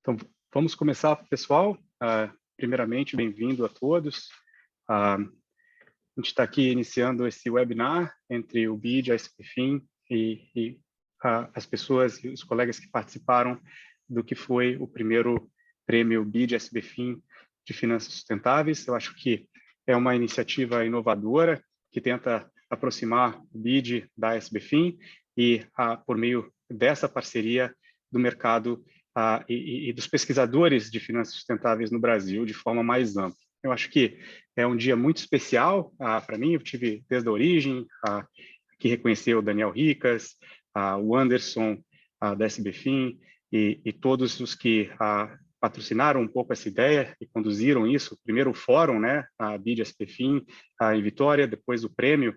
Então, vamos começar, pessoal. Primeiramente, bem-vindo a todos. A gente está aqui iniciando esse webinar entre o BID, a SBFIN e as pessoas e os colegas que participaram do que foi o primeiro prêmio BID SBFIN de Finanças Sustentáveis. Eu acho que é uma iniciativa inovadora que tenta aproximar o BID da SBFIN e, por meio dessa parceria, do mercado e dos pesquisadores de finanças sustentáveis no Brasil de forma mais ampla. Eu acho que é um dia muito especial para mim. Eu tive desde a origem que reconheceu o Daniel Ricas, o Anderson da SBFIN e todos os que patrocinaram um pouco essa ideia e conduziram isso. Primeiro o fórum, né, a BID SBFIN em Vitória, depois o prêmio.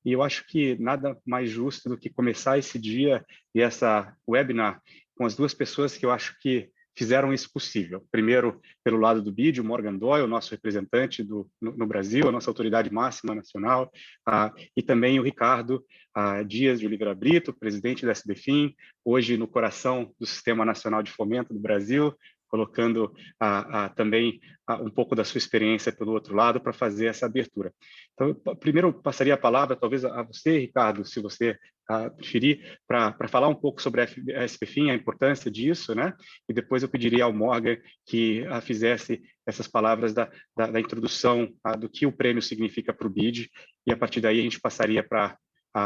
E eu acho que nada mais justo do que começar esse dia e essa webinar com as duas pessoas que eu acho que fizeram isso possível. Primeiro, pelo lado do BID, o Morgan Doyle, nosso representante no Brasil, a nossa autoridade máxima nacional, e também o Ricardo Dias de Oliveira Brito, presidente da SBFIN, hoje no coração do Sistema Nacional de Fomento do Brasil, colocando também um pouco da sua experiência pelo outro lado para fazer essa abertura. Então, primeiro eu passaria a palavra, talvez, a você, Ricardo, se você preferir, para falar um pouco sobre a SBFIN, a importância disso, né? E depois eu pediria ao Morgan que fizesse essas palavras da introdução do que o prêmio significa para o BID, e a partir daí a gente passaria para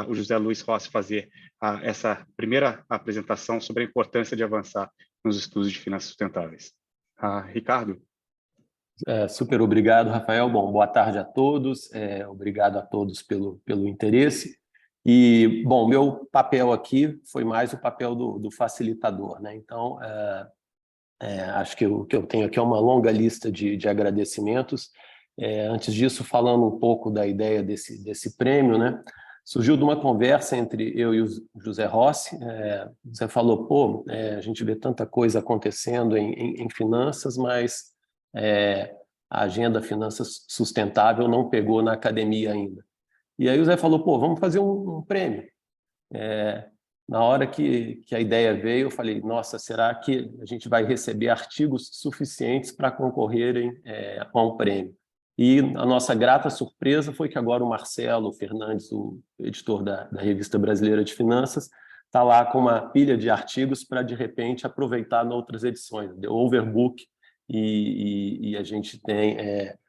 o José Luiz Rossi fazer essa primeira apresentação sobre a importância de avançar nos estudos de finanças sustentáveis. Ricardo? Super obrigado, Rafael. Bom, boa tarde a todos. Obrigado a todos pelo interesse. E, bom, meu papel aqui foi mais o papel do facilitador, né? Então, acho que o que eu tenho aqui é uma longa lista de agradecimentos. Antes disso, falando um pouco da ideia desse prêmio, né? Surgiu de uma conversa entre eu e o José Rossi. O José falou, pô, a gente vê tanta coisa acontecendo em finanças, mas a agenda finanças sustentável não pegou na academia ainda. E aí o Zé falou, pô, vamos fazer um prêmio. Na hora que a ideia veio, eu falei, nossa, será que a gente vai receber artigos suficientes para concorrerem a um prêmio? E a nossa grata surpresa foi que agora o Marcelo Fernandes, o editor da Revista Brasileira de Finanças, está lá com uma pilha de artigos para, de repente, aproveitar em outras edições, The Overbook, e a gente tem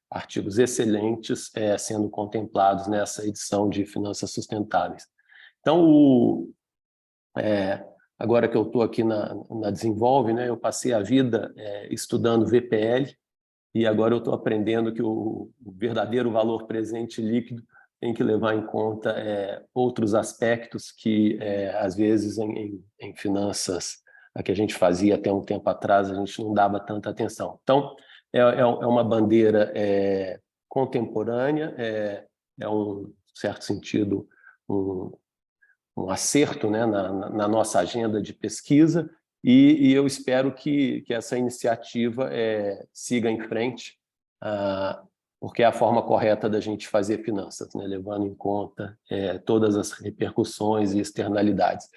artigos excelentes sendo contemplados nessa edição de Finanças Sustentáveis. Então, agora que eu estou aqui na Desenvolve, né, eu passei a vida estudando VPL e agora eu estou aprendendo que o verdadeiro valor presente líquido tem que levar em conta outros aspectos que, às vezes, em finanças, a que a gente fazia até um tempo atrás, a gente não dava tanta atenção. Então, é uma bandeira contemporânea, um certo sentido, um acerto, né, na nossa agenda de pesquisa, e eu espero que essa iniciativa siga em frente, porque é a forma correta da gente fazer finanças, né, levando em conta todas as repercussões e externalidades.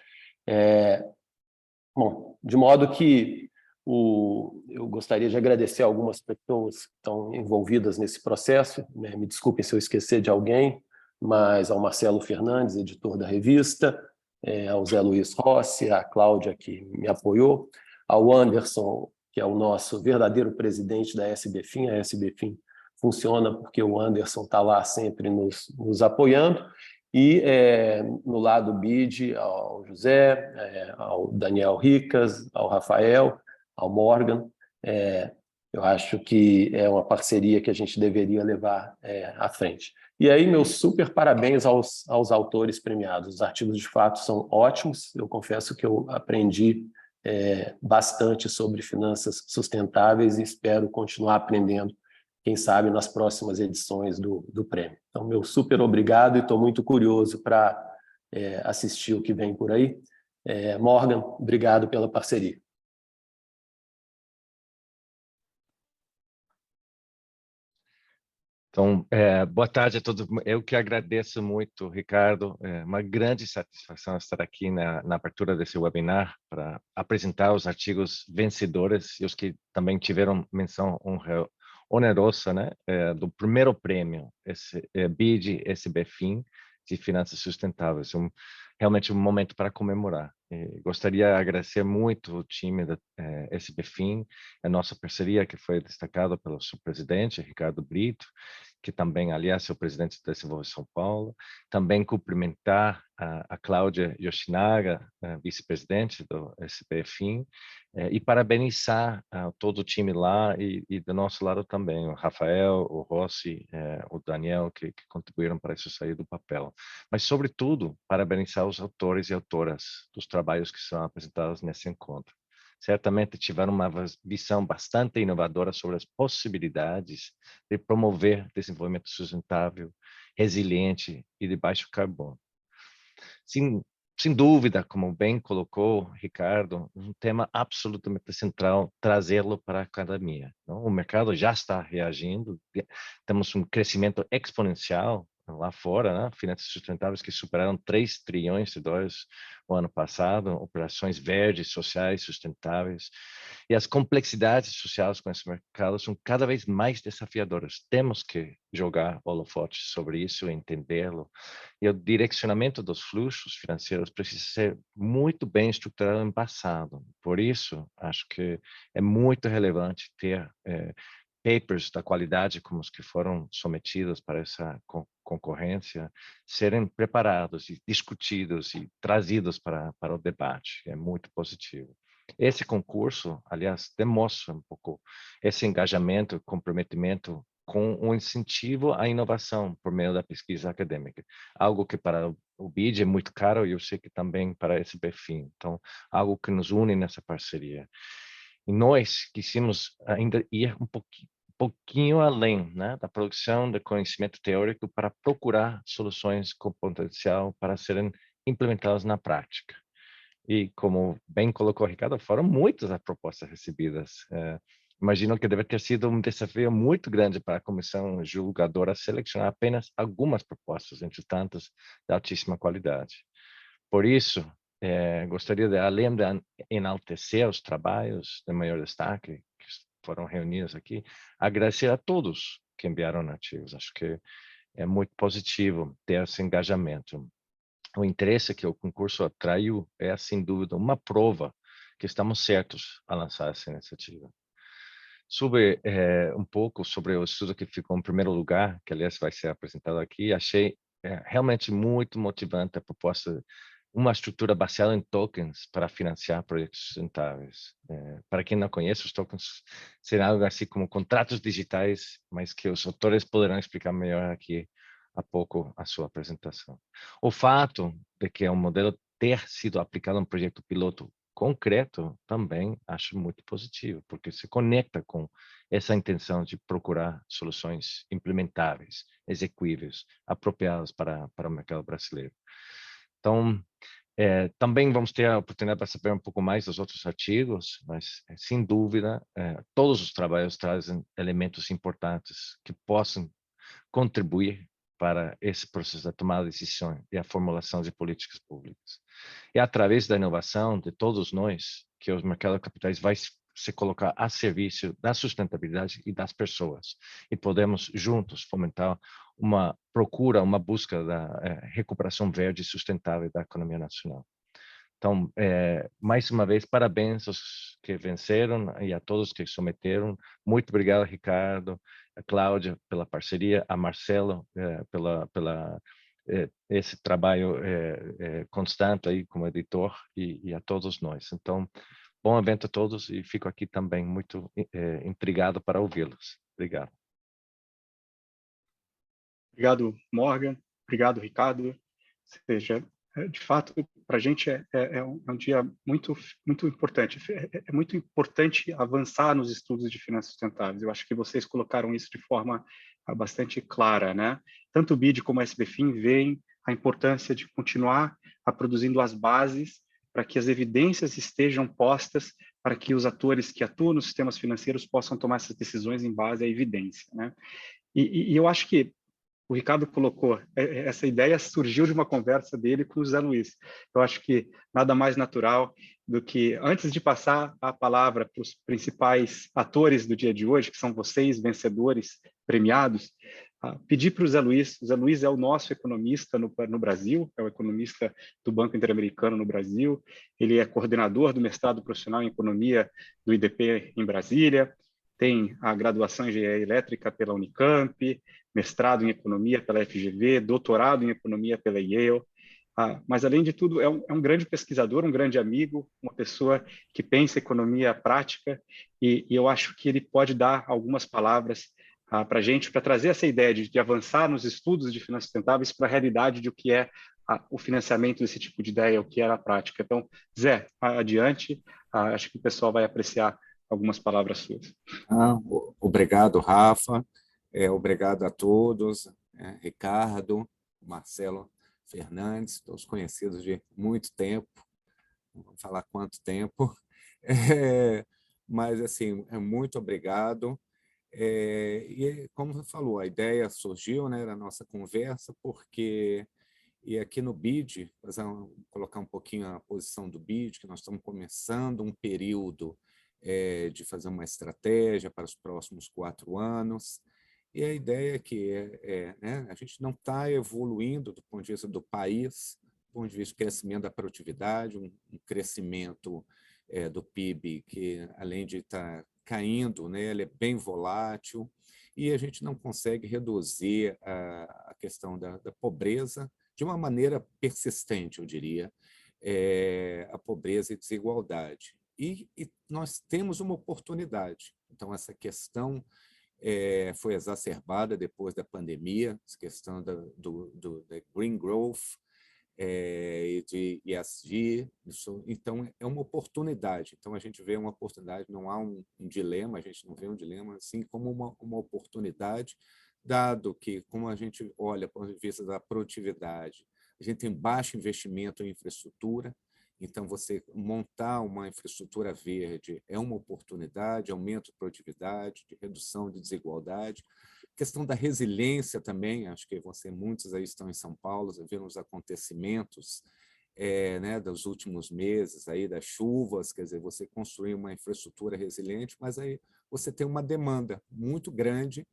Bom, de modo que eu gostaria de agradecer a algumas pessoas que estão envolvidas nesse processo, né, me desculpem se eu esquecer de alguém, mas ao Marcelo Fernandes, editor da revista, ao Zé Luiz Rossi, à Cláudia, que me apoiou, ao Anderson, que é o nosso verdadeiro presidente da SBFIN. A SBFIN funciona porque o Anderson está lá sempre nos apoiando, e no lado BID, ao José, ao Daniel Ricas, ao Rafael, ao Morgan. Eu acho que é uma parceria que a gente deveria levar à frente. E aí, meus super parabéns aos autores premiados. Os artigos, de fato, são ótimos. Eu confesso que eu aprendi bastante sobre finanças sustentáveis e espero continuar aprendendo, quem sabe, nas próximas edições do prêmio. Então, meu super obrigado e estou muito curioso para assistir o que vem por aí. Morgan, obrigado pela parceria. Então, boa tarde a todos. Eu que agradeço muito, Ricardo. É uma grande satisfação estar aqui na abertura desse webinar para apresentar os artigos vencedores e os que também tiveram menção onerosa, né, do primeiro prêmio, esse BID SBFIN de Finanças Sustentáveis. Realmente um momento para comemorar. Gostaria de agradecer muito o time da SBFIN, a nossa parceria que foi destacada pelo seu presidente, Ricardo Brito, que também, aliás, é o presidente da Desenvolve São Paulo. Também cumprimentar a Cláudia Yoshinaga, vice-presidente do SBFIN, e parabenizar todo o time lá e do nosso lado também, o Rafael, o Rossi, o Daniel, que contribuíram para isso sair do papel. Mas, sobretudo, parabenizar os autores e autoras dos trabalhos que são apresentados nesse encontro. Certamente tiveram uma visão bastante inovadora sobre as possibilidades de promover desenvolvimento sustentável, resiliente e de baixo carbono. Sem dúvida, como bem colocou Ricardo, um tema absolutamente central trazê-lo para a academia. Não? O mercado já está reagindo, temos um crescimento exponencial lá fora, né? Finanças sustentáveis que superaram 3 trilhões de dólares o ano passado, operações verdes, sociais, sustentáveis, e as complexidades sociais com esse mercado são cada vez mais desafiadoras. Temos que jogar holofote sobre isso, entendê-lo, e o direcionamento dos fluxos financeiros precisa ser muito bem estruturado no passado. Por isso, acho que é muito relevante ter papers da qualidade como os que foram submetidos para essa concorrência serem preparados e discutidos e trazidos para o debate. É muito positivo. Esse concurso, aliás, demonstra um pouco esse engajamento, comprometimento com um incentivo à inovação por meio da pesquisa acadêmica. Algo que para o BID é muito caro e eu sei que também para a SBFIN. Então, algo que nos une nessa parceria. E nós quisimos ainda ir um pouquinho além, né, da produção de conhecimento teórico para procurar soluções com potencial para serem implementadas na prática. E como bem colocou o Ricardo, foram muitas as propostas recebidas. Imagino que deve ter sido um desafio muito grande para a comissão julgadora selecionar apenas algumas propostas, entre tantas, de altíssima qualidade. Por isso, gostaria de, além de enaltecer os trabalhos de maior destaque, que foram reunidos aqui, agradecer a todos que enviaram artigos. Acho que é muito positivo ter esse engajamento. O interesse que o concurso atraiu é, sem dúvida, uma prova que estamos certos a lançar essa iniciativa. Sobre um pouco sobre o estudo que ficou em primeiro lugar, que aliás vai ser apresentado aqui, achei realmente muito motivante a proposta, uma estrutura baseada em tokens para financiar projetos sustentáveis. Para quem não conhece, os tokens serão algo assim como contratos digitais, mas que os autores poderão explicar melhor aqui a pouco a sua apresentação. O fato de que é um modelo ter sido aplicado em um projeto piloto concreto também acho muito positivo, porque se conecta com essa intenção de procurar soluções implementáveis, execuíveis, apropriadas para o mercado brasileiro. Então, também vamos ter a oportunidade para saber um pouco mais dos outros artigos, mas, sem dúvida, todos os trabalhos trazem elementos importantes que possam contribuir para esse processo da tomada de decisão e a formulação de políticas públicas. É através da inovação de todos nós que os mercados de capitais vai se colocar a serviço da sustentabilidade e das pessoas. E podemos juntos fomentar uma procura, uma busca da recuperação verde e sustentável da economia nacional. Então, mais uma vez, parabéns aos que venceram e a todos que submeteram. Muito obrigado, Ricardo, a Cláudia pela parceria, a Marcelo pela esse trabalho constante aí como editor e a todos nós. Então, bom evento a todos e fico aqui também muito intrigado para ouvi-los. Obrigado. Obrigado, Morgan. Obrigado, Ricardo. Ou seja, de fato, para a gente é um dia muito importante. É muito importante avançar nos estudos de finanças sustentáveis. Eu acho que vocês colocaram isso de forma bastante clara, né? Tanto o BID como a SBFIN veem a importância de continuar produzindo as bases para que as evidências estejam postas para que os atores que atuam nos sistemas financeiros possam tomar essas decisões em base à evidência, né? E eu acho que o Ricardo colocou, essa ideia surgiu de uma conversa dele com o Zé Luiz. Eu acho que nada mais natural do que, antes de passar a palavra para os principais atores do dia de hoje, que são vocês, vencedores, premiados, pedir para o Zé Luiz. O Zé Luiz é o nosso economista no Brasil, é o economista do Banco Interamericano no Brasil, ele é coordenador do mestrado profissional em economia do IDP em Brasília, tem a graduação em engenharia elétrica pela Unicamp, mestrado em economia pela FGV, doutorado em economia pela Yale. Mas, além de tudo, é um grande pesquisador, um grande amigo, uma pessoa que pensa economia prática, e eu acho que ele pode dar algumas palavras para a gente, para trazer essa ideia de avançar nos estudos de finanças sustentáveis para a realidade de o que é o financiamento desse tipo de ideia, o que é a prática. Então, Zé, adiante, acho que o pessoal vai apreciar algumas palavras suas. Obrigado, Rafa. Obrigado a todos, Ricardo, Marcelo Fernandes, todos conhecidos de muito tempo, não vou falar quanto tempo, mas assim, muito obrigado. E como você falou, a ideia surgiu, né, da nossa conversa, porque e aqui no BID, vou colocar um pouquinho a posição do BID, que nós estamos começando um período de fazer uma estratégia para os próximos 4 anos, e a ideia é que né, a gente não está evoluindo do ponto de vista do país, do ponto de vista do crescimento da produtividade, um crescimento do PIB que, além de estar caindo, né, ele é bem volátil, e a gente não consegue reduzir a questão da pobreza de uma maneira persistente, eu diria, a pobreza e desigualdade. E nós temos uma oportunidade. Então, essa questão foi exacerbada depois da pandemia, essa questão da green growth e de ESG. Então, é uma oportunidade. Então, a gente vê uma oportunidade, não há um dilema, a gente não vê um dilema, assim como uma oportunidade, dado que, como a gente olha do ponto de vista da produtividade, a gente tem baixo investimento em infraestrutura, então você montar uma infraestrutura verde é uma oportunidade, aumento de produtividade, de redução de desigualdade. A questão da resiliência também, acho que muitos aí estão em São Paulo, viram os acontecimentos né, dos últimos meses, aí, das chuvas, quer dizer, você construir uma infraestrutura resiliente, mas aí você tem uma demanda muito grande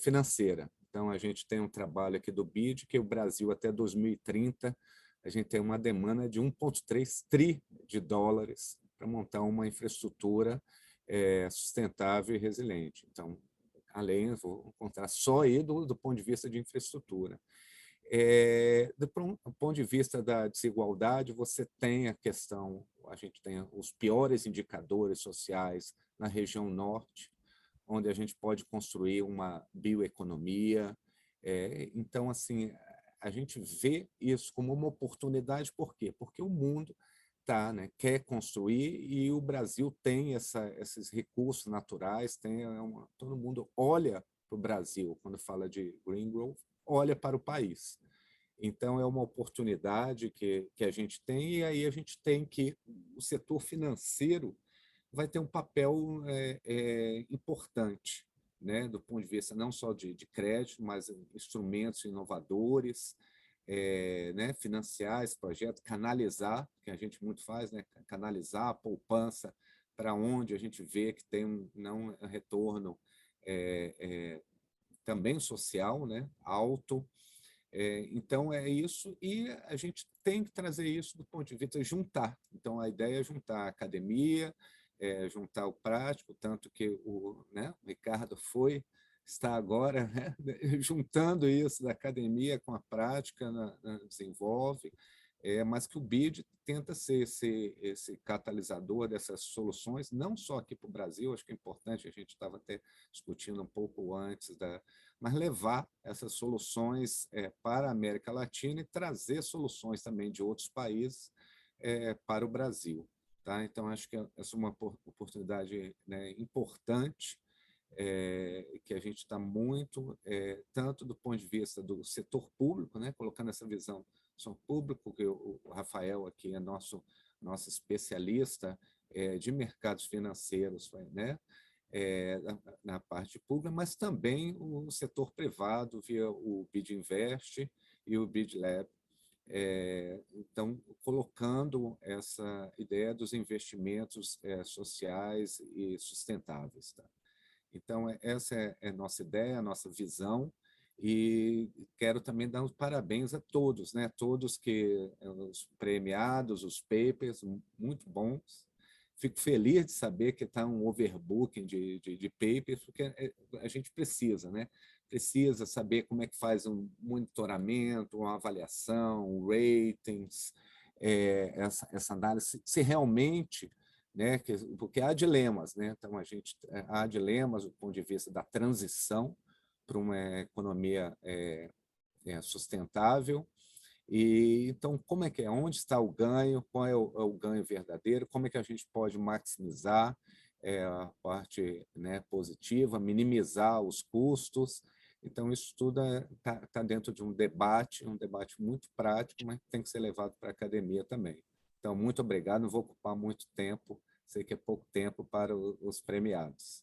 financeira. Então, a gente tem um trabalho aqui do BID, que o Brasil, até 2030, a gente tem uma demanda de 1,3 tri de dólares para montar uma infraestrutura sustentável e resiliente. Então, além, vou contar só aí do ponto de vista de infraestrutura. Do ponto de vista da desigualdade, você tem a questão, a gente tem os piores indicadores sociais na região norte, onde a gente pode construir uma bioeconomia. Então, assim, a gente vê isso como uma oportunidade. Por quê? Porque o mundo né, quer construir e o Brasil tem esses recursos naturais, todo mundo olha para o Brasil, quando fala de green growth, olha para o país. Então, é uma oportunidade que a gente tem, e aí a gente tem que, o setor financeiro vai ter um papel importante, né, do ponto de vista não só de crédito, mas instrumentos inovadores, né, financiar esse projeto, canalizar, que a gente muito faz, né, canalizar a poupança para onde a gente vê que tem um retorno também social, né, alto. Então, é isso, e a gente tem que trazer isso do ponto de vista de juntar. Então, a ideia é juntar a academia, juntar o prático, tanto que o Ricardo está agora, né, juntando isso da academia com a prática, desenvolve, mas que o BID tenta ser esse catalisador dessas soluções, não só aqui para o Brasil, acho que é importante, a gente estava até discutindo um pouco antes, mas levar essas soluções para a América Latina e trazer soluções também de outros países para o Brasil. Tá? Então, acho que essa é uma oportunidade, né, importante, que a gente está muito, tanto do ponto de vista do setor público, né, colocando essa visão do setor público, que o Rafael aqui é nosso especialista de mercados financeiros, né, na parte pública, mas também o setor privado via o BID Invest e o BID Lab. Então, colocando essa ideia dos investimentos sociais e sustentáveis. Tá? Então, essa é a nossa ideia, a nossa visão, e quero também dar os parabéns a todos, né? Todos que os premiados, os papers, muito bons. Fico feliz de saber que está um overbooking de papers, porque a gente precisa, né? Precisa saber como é que faz um monitoramento, uma avaliação, ratings, essa análise, se realmente, né? Porque há dilemas, né? Então, há dilemas do ponto de vista da transição para uma economia sustentável. E então, como é que é? Onde está o ganho? Qual é o ganho verdadeiro? Como é que a gente pode maximizar a parte, né, positiva, minimizar os custos? Então, isso tudo está dentro de um debate muito prático, mas tem que ser levado para a academia também. Então, muito obrigado. Não vou ocupar muito tempo, sei que é pouco tempo para os premiados.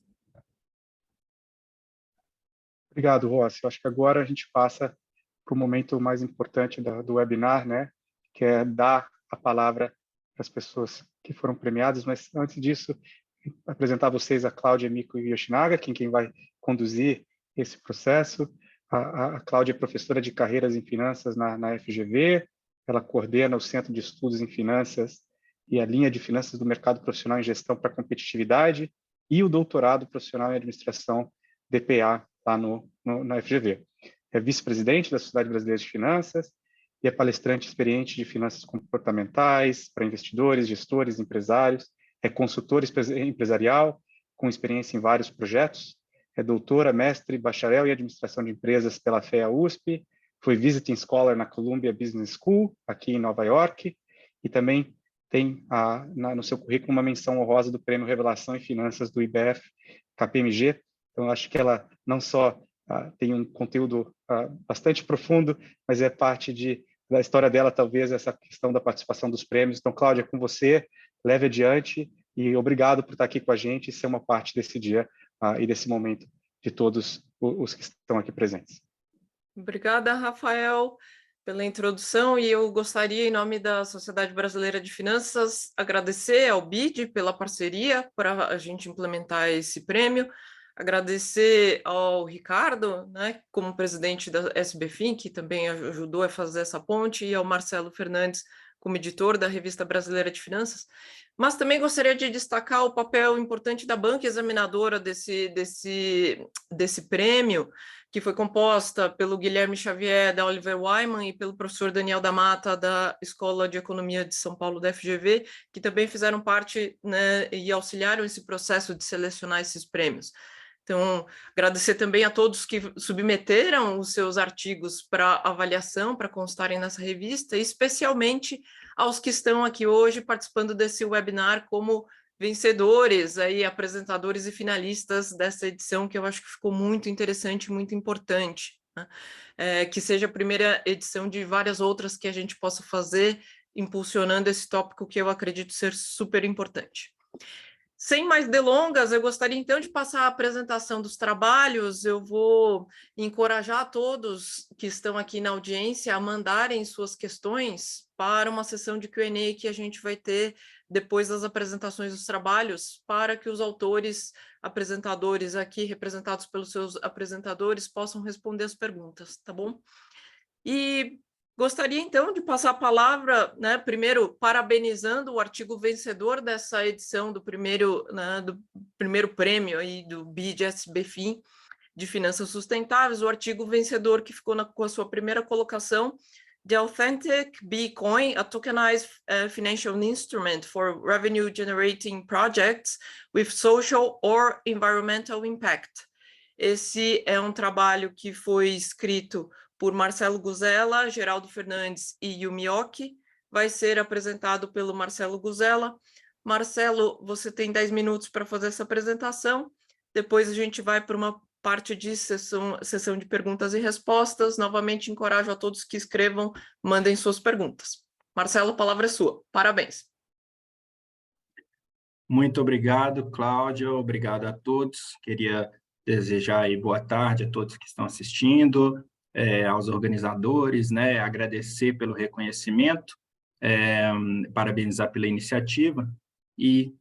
Obrigado, Rossi. Eu acho que agora a gente passa para o momento mais importante do webinar, né? Que é dar a palavra para as pessoas que foram premiadas, mas antes disso, apresentar a vocês a Cláudia Miko Yoshinaga, quem vai conduzir esse processo. A Cláudia é professora de carreiras em finanças na FGV, ela coordena o Centro de Estudos em Finanças e a linha de finanças do mercado profissional em gestão para competitividade e o doutorado profissional em administração DPA lá na FGV. É vice-presidente da Sociedade Brasileira de Finanças e é palestrante experiente de finanças comportamentais para investidores, gestores, empresários, é consultor empresarial com experiência em vários projetos, é doutora, mestre, bacharel em administração de empresas pela FEA-USP, foi visiting scholar na Columbia Business School, aqui em Nova York, e também tem no seu currículo uma menção honrosa do Prêmio Revelação em Finanças do IBF KPMG. Então, acho que ela não só tem um conteúdo bastante profundo, mas é parte da história dela, talvez, essa questão da participação dos prêmios. Então, Cláudia, com você, leve adiante e obrigado por estar aqui com a gente e ser uma parte desse dia e desse momento de todos os que estão aqui presentes. Obrigada, Rafael, pela introdução, e eu gostaria, em nome da Sociedade Brasileira de Finanças, agradecer ao BID pela parceria para a gente implementar esse prêmio, agradecer ao Ricardo, né, como presidente da SBFIN, que também ajudou a fazer essa ponte, e ao Marcelo Fernandes, como editor da Revista Brasileira de Finanças, mas também gostaria de destacar o papel importante da banca examinadora desse prêmio, que foi composta pelo Guilherme Xavier, da Oliver Wyman, e pelo professor Daniel da Mata, da Escola de Economia de São Paulo, da FGV, que também fizeram parte, né, e auxiliaram esse processo de selecionar esses prêmios. Então, agradecer também a todos que submeteram os seus artigos para avaliação, para constarem nessa revista, e especialmente aos que estão aqui hoje participando desse webinar como vencedores, aí, apresentadores e finalistas dessa edição, que eu acho que ficou muito interessante, muito importante, né? Que seja a primeira edição de várias outras que a gente possa fazer, impulsionando esse tópico que eu acredito ser super importante. Sem mais delongas, eu gostaria então de passar a apresentação dos trabalhos. Eu vou encorajar todos que estão aqui na audiência a mandarem suas questões para uma sessão de Q&A que a gente vai ter depois das apresentações dos trabalhos, para que os autores, apresentadores aqui, representados pelos seus apresentadores, possam responder as perguntas, tá bom? E gostaria, então, de passar a palavra, né, primeiro, parabenizando o artigo vencedor dessa edição do primeiro prêmio aí do BID-SBFIN de Finanças Sustentáveis, o artigo vencedor que ficou com a sua primeira colocação, The Authentic Bitcoin, a Tokenized Financial Instrument for Revenue Generating Projects with Social or Environmental Impact. Esse é um trabalho que foi escrito por Marcelo Guzella, Geraldo Fernandes e Yumi Oki. Vai ser apresentado pelo Marcelo Guzella. Marcelo, você tem 10 minutos para fazer essa apresentação. Depois a gente vai para uma parte de sessão de perguntas e respostas. Novamente, encorajo a todos que escrevam, mandem suas perguntas. Marcelo, a palavra é sua. Parabéns. Muito obrigado, Cláudia, obrigado a todos. Queria desejar aí boa tarde a todos que estão assistindo, aos organizadores, né, agradecer pelo reconhecimento, parabenizar pela iniciativa, e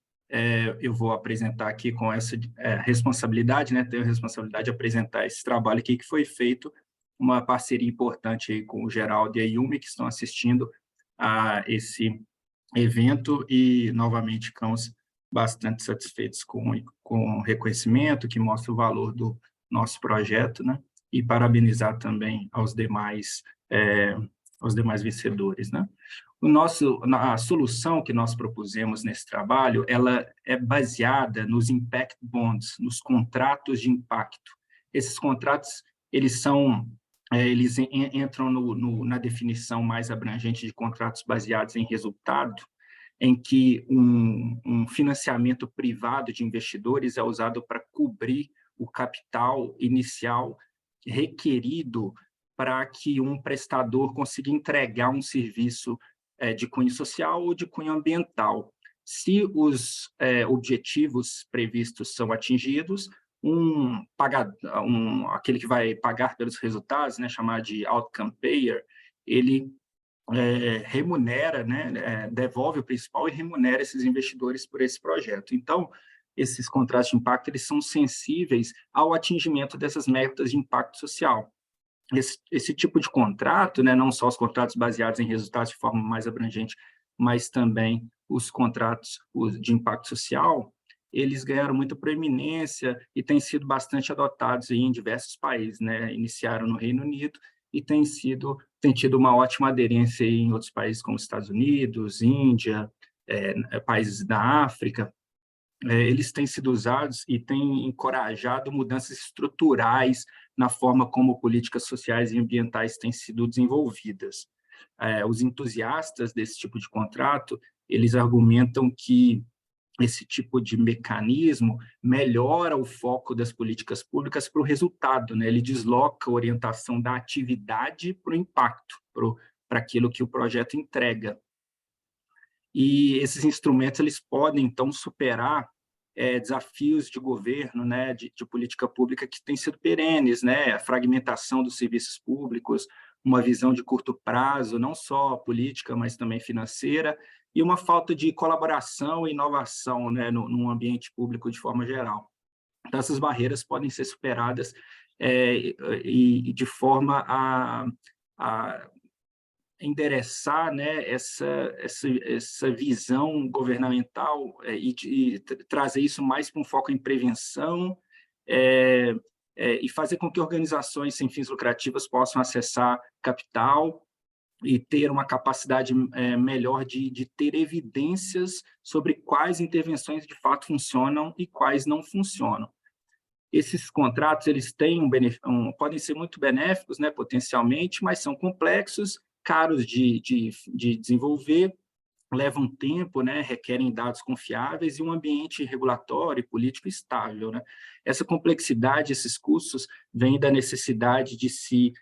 eu vou apresentar aqui com essa responsabilidade, né, tenho a responsabilidade de apresentar esse trabalho aqui que foi feito, uma parceria importante aí com o Geraldo e a Yumi, que estão assistindo a esse evento, e novamente ficamos bastante satisfeitos com o reconhecimento, que mostra o valor do nosso projeto, né? E parabenizar também aos demais vencedores, né? A solução que nós propusemos nesse trabalho, ela é baseada nos impact bonds, nos contratos de impacto. Esses contratos, eles entram na definição mais abrangente de contratos baseados em resultado, em que um financiamento privado de investidores é usado para cobrir o capital inicial requerido para que um prestador consiga entregar um serviço de cunho social ou de cunho ambiental. Se os objetivos previstos são atingidos, aquele que vai pagar pelos resultados, né, chamado de outcome payer, ele remunera, né, devolve o principal e remunera esses investidores por esse projeto. Então, esses contratos de impacto, eles são sensíveis ao atingimento dessas metas de impacto social. Esse tipo de contrato, né, não só os contratos baseados em resultados de forma mais abrangente, mas também os contratos de impacto social, eles ganharam muita proeminência e têm sido bastante adotados em diversos países, né? Iniciaram no Reino Unido e têm tido uma ótima aderência em outros países como Estados Unidos, Índia, países da África. Eles têm sido usados e têm encorajado mudanças estruturais na forma como políticas sociais e ambientais têm sido desenvolvidas. Os entusiastas desse tipo de contrato, eles argumentam que esse tipo de mecanismo melhora o foco das políticas públicas para o resultado, né? Ele desloca a orientação da atividade para o impacto, para aquilo que o projeto entrega. E esses instrumentos eles podem, então, superar desafios de governo, né, de política pública que têm sido perenes, né? A fragmentação dos serviços públicos, uma visão de curto prazo, não só política, mas também financeira, e uma falta de colaboração e inovação, né, no ambiente público de forma geral. Então, essas barreiras podem ser superadas e de forma a endereçar, né, essa visão governamental e trazer isso mais para um foco em prevenção e fazer com que organizações sem fins lucrativos possam acessar capital e ter uma capacidade melhor de ter evidências sobre quais intervenções de fato funcionam e quais não funcionam. Esses contratos eles têm podem ser muito benéficos, né, potencialmente, mas são complexos, caros de desenvolver, levam tempo, né, requerem dados confiáveis e um ambiente regulatório e político estável, né? Essa complexidade, esses custos, vêm da necessidade de se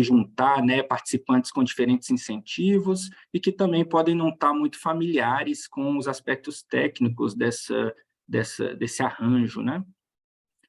juntar, né, participantes com diferentes incentivos e que também podem não estar muito familiares com os aspectos técnicos desse arranjo, né?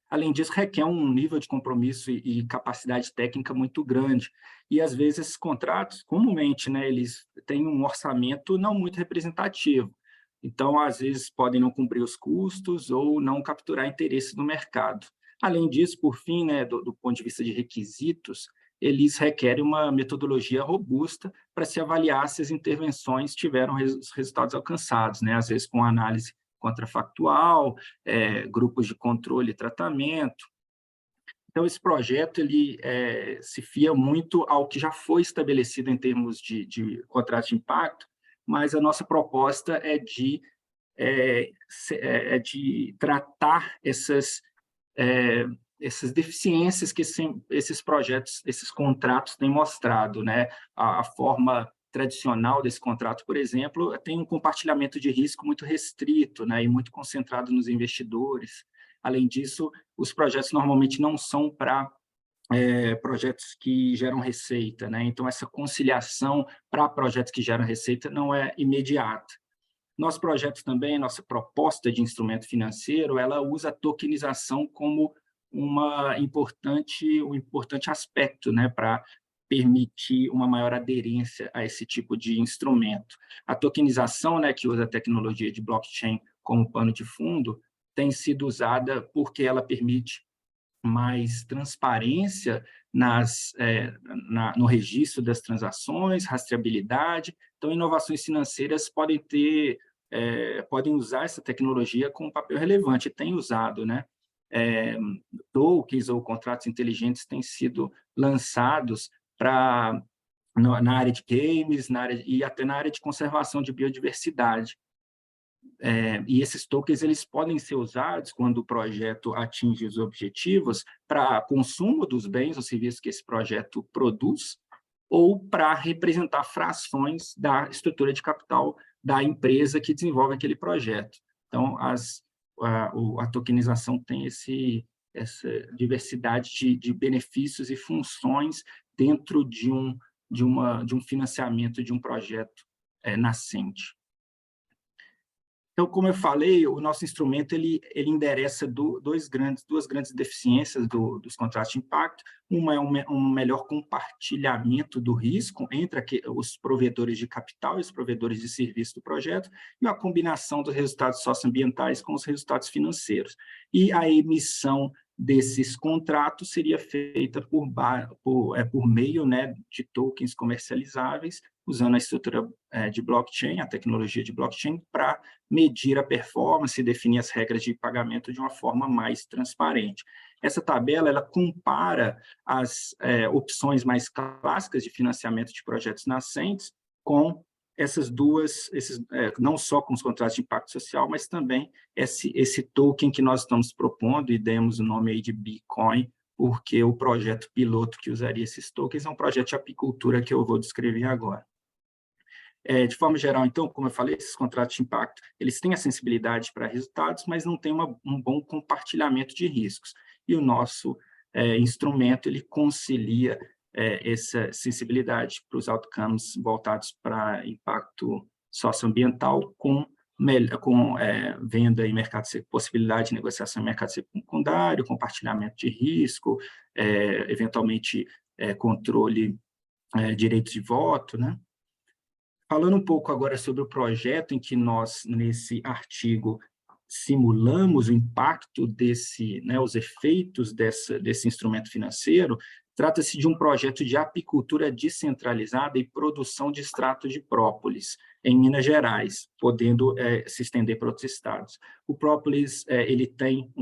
Além disso, requer um nível de compromisso e capacidade técnica muito grande. E, às vezes, esses contratos, comumente, né, eles têm um orçamento não muito representativo. Então, às vezes, podem não cumprir os custos ou não capturar interesse no mercado. Além disso, por fim, né, do ponto de vista de requisitos, eles requerem uma metodologia robusta para se avaliar se as intervenções tiveram os resultados alcançados, né, às vezes com análise contrafactual, grupos de controle e tratamento. Então, esse projeto ele se fia muito ao que já foi estabelecido em termos de contrato de impacto, mas a nossa proposta é de tratar essas deficiências que esses projetos, esses contratos têm mostrado, né? A forma tradicional desse contrato, por exemplo, tem um compartilhamento de risco muito restrito, né, e muito concentrado nos investidores. Além disso, os projetos normalmente não são para projetos que geram receita, né? Então, essa conciliação para projetos que geram receita não é imediata. Nosso projeto também, nossa proposta de instrumento financeiro, ela usa a tokenização como um importante aspecto, né, para permitir uma maior aderência a esse tipo de instrumento. A tokenização, né, que usa a tecnologia de blockchain como pano de fundo, tem sido usada porque ela permite mais transparência no registro das transações, rastreabilidade. Então, inovações financeiras podem usar essa tecnologia com um papel relevante, tem usado, né? Tokens ou contratos inteligentes têm sido lançados na área de games, e até na área de conservação de biodiversidade. E esses tokens eles podem ser usados quando o projeto atinge os objetivos para consumo dos bens ou serviços que esse projeto produz, ou para representar frações da estrutura de capital da empresa que desenvolve aquele projeto. Então, a tokenização tem essa diversidade de benefícios e funções dentro de um financiamento de um projeto nascente. Então, como eu falei, o nosso instrumento ele endereça duas grandes deficiências dos contratos de impacto. Uma é um melhor compartilhamento do risco entre os provedores de capital e os provedores de serviço do projeto, e a combinação dos resultados socioambientais com os resultados financeiros. E a emissão desses contratos seria feita por meio, né, de tokens comercializáveis, usando a estrutura de blockchain, a tecnologia de blockchain, para medir a performance e definir as regras de pagamento de uma forma mais transparente. Essa tabela ela compara as opções mais clássicas de financiamento de projetos nascentes com não só com os contratos de impacto social, mas também esse token que nós estamos propondo, e demos o nome aí de Bitcoin, porque o projeto piloto que usaria esses tokens é um projeto de apicultura que eu vou descrever agora. De forma geral, então, como eu falei, esses contratos de impacto, eles têm a sensibilidade para resultados, mas não têm um bom compartilhamento de riscos. E o nosso instrumento, ele concilia essa sensibilidade para os outcomes voltados para impacto socioambiental com venda em mercado possibilidade de negociação em mercado secundário, compartilhamento de risco, eventualmente controle, direitos de voto, né? Falando um pouco agora sobre o projeto em que nós, nesse artigo, simulamos o impacto os efeitos desse instrumento financeiro, trata-se de um projeto de apicultura descentralizada e produção de extrato de própolis em Minas Gerais, podendo se estender para outros estados. O própolis ele tem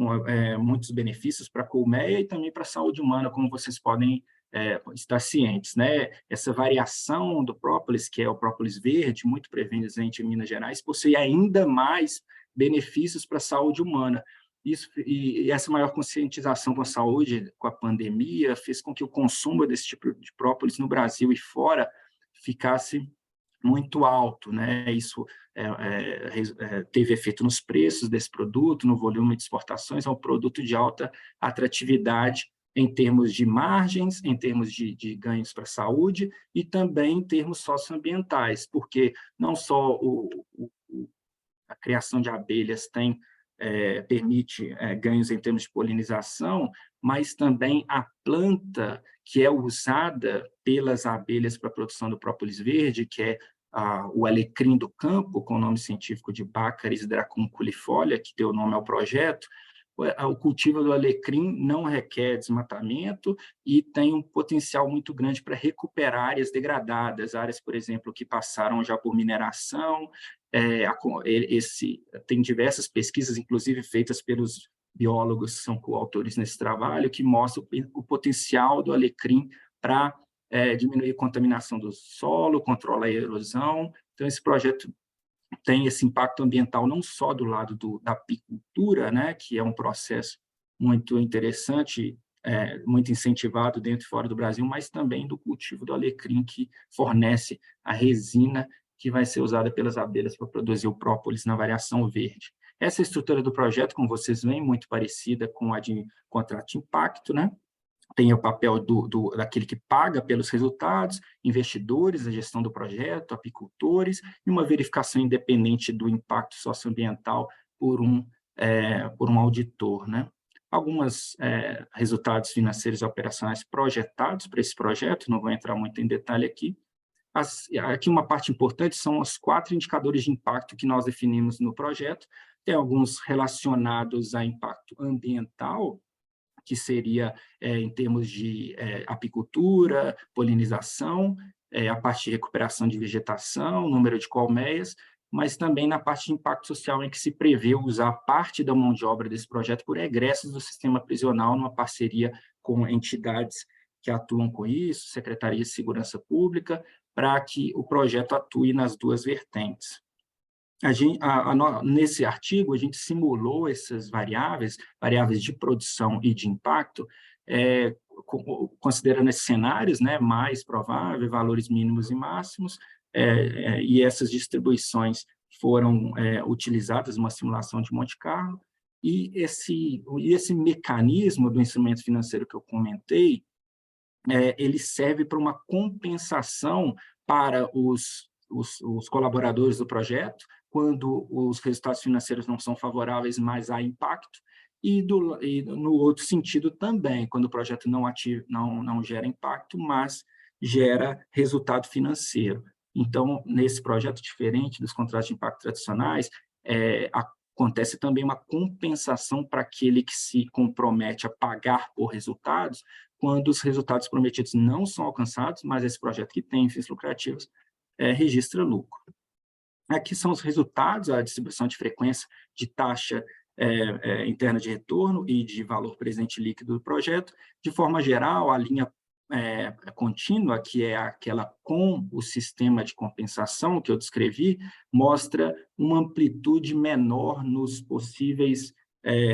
muitos benefícios para a colmeia e também para a saúde humana, como vocês podem estar cientes, né? Essa variação do própolis, que é o própolis verde, muito presente em Minas Gerais, possui ainda mais benefícios para a saúde humana. E essa maior conscientização com a saúde, com a pandemia, fez com que o consumo desse tipo de própolis no Brasil e fora ficasse muito alto, né? Isso teve efeito nos preços desse produto, no volume de exportações. É um produto de alta atratividade em termos de margens, em termos de ganhos para a saúde e também em termos socioambientais, porque não só a criação de abelhas permite ganhos em termos de polinização, mas também a planta que é usada pelas abelhas para a produção do própolis verde, que é o alecrim do campo, com o nome científico de Baccharis dracunculifolia, que deu nome ao projeto. O cultivo do alecrim não requer desmatamento e tem um potencial muito grande para recuperar áreas degradadas, áreas, por exemplo, que passaram já por mineração. Tem diversas pesquisas, inclusive feitas pelos biólogos que são coautores nesse trabalho, que mostram o potencial do alecrim para diminuir a contaminação do solo, controlar a erosão. Então, esse projeto tem esse impacto ambiental não só do lado da apicultura, né, que é um processo muito interessante, muito incentivado dentro e fora do Brasil, mas também do cultivo do alecrim, que fornece a resina que vai ser usada pelas abelhas para produzir o própolis na variação verde. Essa estrutura do projeto, como vocês veem, muito parecida com a de contrato de impacto, né? tem o papel daquele que paga pelos resultados, investidores, a gestão do projeto, apicultores, e uma verificação independente do impacto socioambiental por um auditor, né? Alguns resultados financeiros e operacionais projetados para esse projeto, não vou entrar muito em detalhe aqui. Aqui uma parte importante são os 4 indicadores de impacto que nós definimos no projeto. Tem alguns relacionados a impacto ambiental, que seria em termos de apicultura, polinização, a parte de recuperação de vegetação, número de colmeias, mas também na parte de impacto social, em que se prevê usar parte da mão de obra desse projeto por egressos do sistema prisional, numa parceria com entidades que atuam com isso, Secretaria de Segurança Pública, para que o projeto atue nas 2 vertentes. Nesse artigo, a gente simulou essas variáveis de produção e de impacto, considerando esses cenários, né, mais provável, valores mínimos e máximos, e essas distribuições foram utilizadas numa simulação de Monte Carlo, e esse mecanismo do instrumento financeiro que eu comentei, ele serve para uma compensação para os colaboradores do projeto, quando os resultados financeiros não são favoráveis, mas há impacto, e no outro sentido também, quando o projeto não gera impacto, mas gera resultado financeiro. Então, nesse projeto, diferente dos contratos de impacto tradicionais, acontece também uma compensação para aquele que se compromete a pagar por resultados, quando os resultados prometidos não são alcançados, mas esse projeto que tem fins lucrativos registra lucro. Aqui são os resultados, a distribuição de frequência de taxa interna de retorno e de valor presente líquido do projeto. De forma geral, a linha contínua, que é aquela com o sistema de compensação que eu descrevi, mostra uma amplitude menor nos possíveis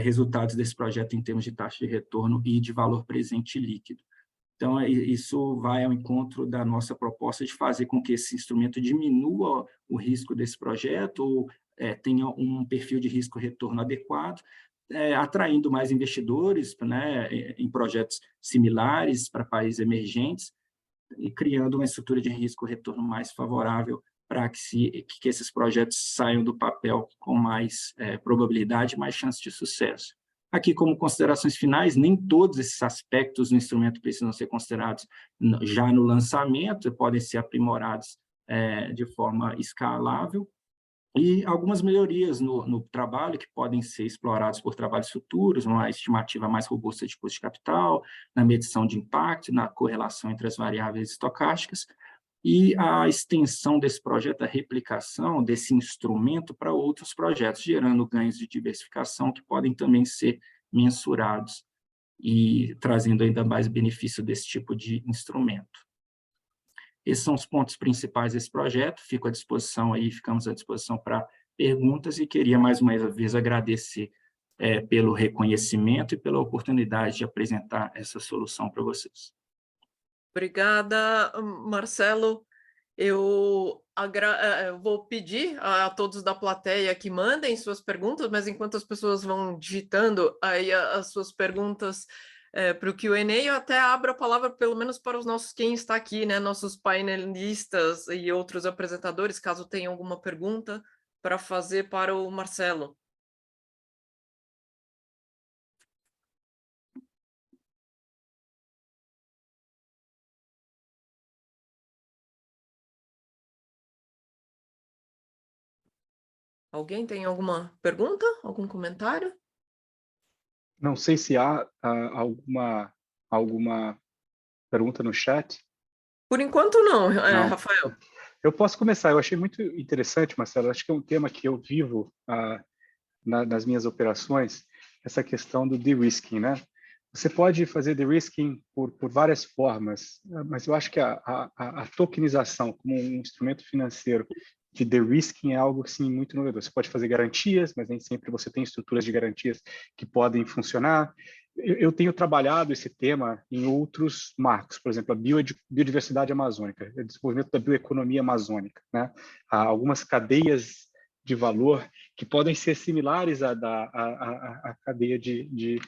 resultados desse projeto em termos de taxa de retorno e de valor presente líquido. Então, isso vai ao encontro da nossa proposta de fazer com que esse instrumento diminua o risco desse projeto, ou tenha um perfil de risco-retorno adequado, atraindo mais investidores, né, em projetos similares para países emergentes, e criando uma estrutura de risco-retorno mais favorável para que esses projetos saiam do papel com mais probabilidade, mais chance de sucesso. Aqui, como considerações finais, nem todos esses aspectos do instrumento precisam ser considerados já no lançamento, podem ser aprimorados de forma escalável, e algumas melhorias no trabalho que podem ser exploradas por trabalhos futuros, uma estimativa mais robusta de custo de capital, na medição de impacto, na correlação entre as variáveis estocásticas, e a extensão desse projeto, a replicação desse instrumento para outros projetos, gerando ganhos de diversificação que podem também ser mensurados e trazendo ainda mais benefício desse tipo de instrumento. Esses são os pontos principais desse projeto, fico à disposição aí, ficamos à disposição para perguntas, e queria mais uma vez agradecer pelo reconhecimento e pela oportunidade de apresentar essa solução para vocês. Obrigada, Marcelo. Eu vou pedir a todos da plateia que mandem suas perguntas, mas enquanto as pessoas vão digitando aí as suas perguntas para o Q&A, eu até abro a palavra pelo menos para os nossos, quem está aqui, né, nossos painelistas e outros apresentadores, caso tenham alguma pergunta para fazer para o Marcelo. Alguém tem alguma pergunta? Algum comentário? Não sei se há alguma pergunta no chat. Por enquanto não, Não. Rafael. Eu posso começar. Eu achei muito interessante, Marcelo. Acho que é um tema que eu vivo nas minhas operações, essa questão do de-risking, né? Você pode fazer de-risking por várias formas, mas eu acho que a tokenização como um instrumento financeiro de de-risking é algo assim, muito inovador. Você pode fazer garantias, mas nem sempre você tem estruturas de garantias que podem funcionar. Eu tenho trabalhado esse tema em outros marcos, por exemplo, a biodiversidade amazônica, o desenvolvimento da bioeconomia amazônica, né? Há algumas cadeias de valor que podem ser similares à cadeia de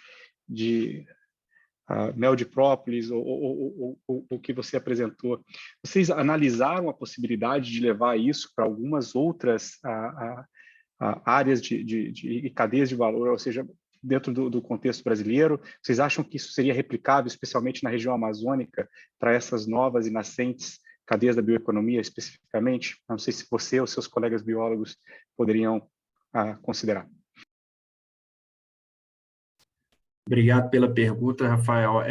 mel de própolis ou o que você apresentou, vocês analisaram a possibilidade de levar isso para algumas outras áreas de cadeias de valor, ou seja, dentro do contexto brasileiro? Vocês acham que isso seria replicável, especialmente na região amazônica, para essas novas e nascentes cadeias da bioeconomia, especificamente? Não sei se você ou seus colegas biólogos poderiam considerar. Obrigado pela pergunta, Rafael.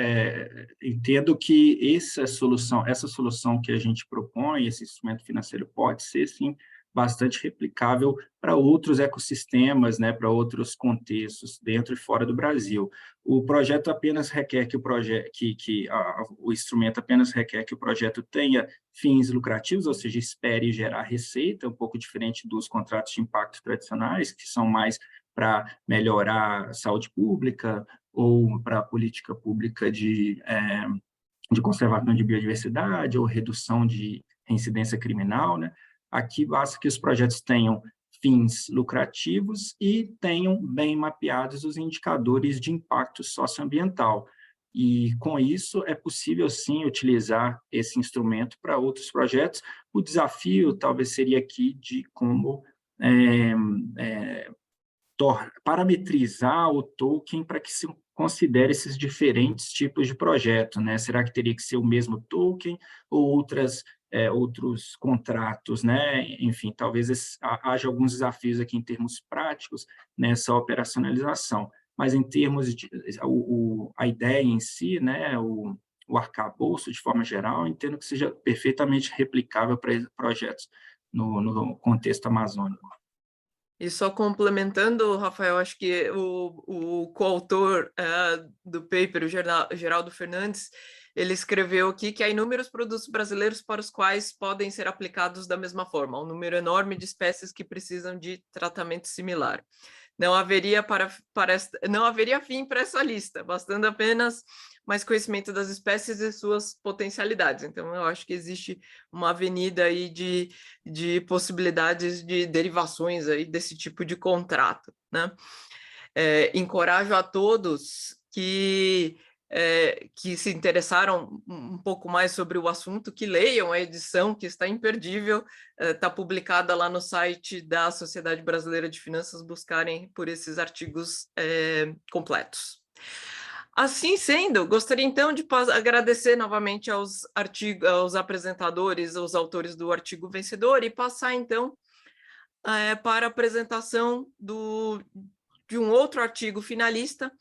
Entendo que essa solução que a gente propõe, esse instrumento financeiro, pode ser, sim, bastante replicável para outros ecossistemas, né, para outros contextos, dentro e fora do Brasil. O projeto apenas requer que o instrumento apenas requer que o projeto tenha fins lucrativos, ou seja, espere gerar receita, um pouco diferente dos contratos de impacto tradicionais, que são mais para melhorar a saúde pública, ou para a política pública de conservação de biodiversidade ou redução de reincidência criminal, né? Aqui basta que os projetos tenham fins lucrativos e tenham bem mapeados os indicadores de impacto socioambiental. E, com isso, é possível, sim, utilizar esse instrumento para outros projetos. O desafio, talvez, seria aqui de como parametrizar o token para que se considere esses diferentes tipos de projeto, né? Será que teria que ser o mesmo token ou outros contratos, né? Enfim, talvez haja alguns desafios aqui em termos práticos nessa operacionalização, mas em termos de a ideia em si, né? O arcabouço, de forma geral, entendo que seja perfeitamente replicável para projetos no contexto amazônico. E só complementando, Rafael, acho que o coautor do paper, o Geraldo Fernandes, ele escreveu aqui que há inúmeros produtos brasileiros para os quais podem ser aplicados da mesma forma, um número enorme de espécies que precisam de tratamento similar. Não haveria fim para essa lista, bastando apenas mais conhecimento das espécies e suas potencialidades. Então, eu acho que existe uma avenida aí de possibilidades de derivações aí desse tipo de contrato, né? Encorajo a todos que se interessaram um pouco mais sobre o assunto, que leiam a edição, que está imperdível, está publicada lá no site da Sociedade Brasileira de Finanças, buscarem por esses artigos completos. Assim sendo, gostaria então de agradecer novamente aos apresentadores, aos autores do artigo vencedor, e passar então para a apresentação de um outro artigo finalista,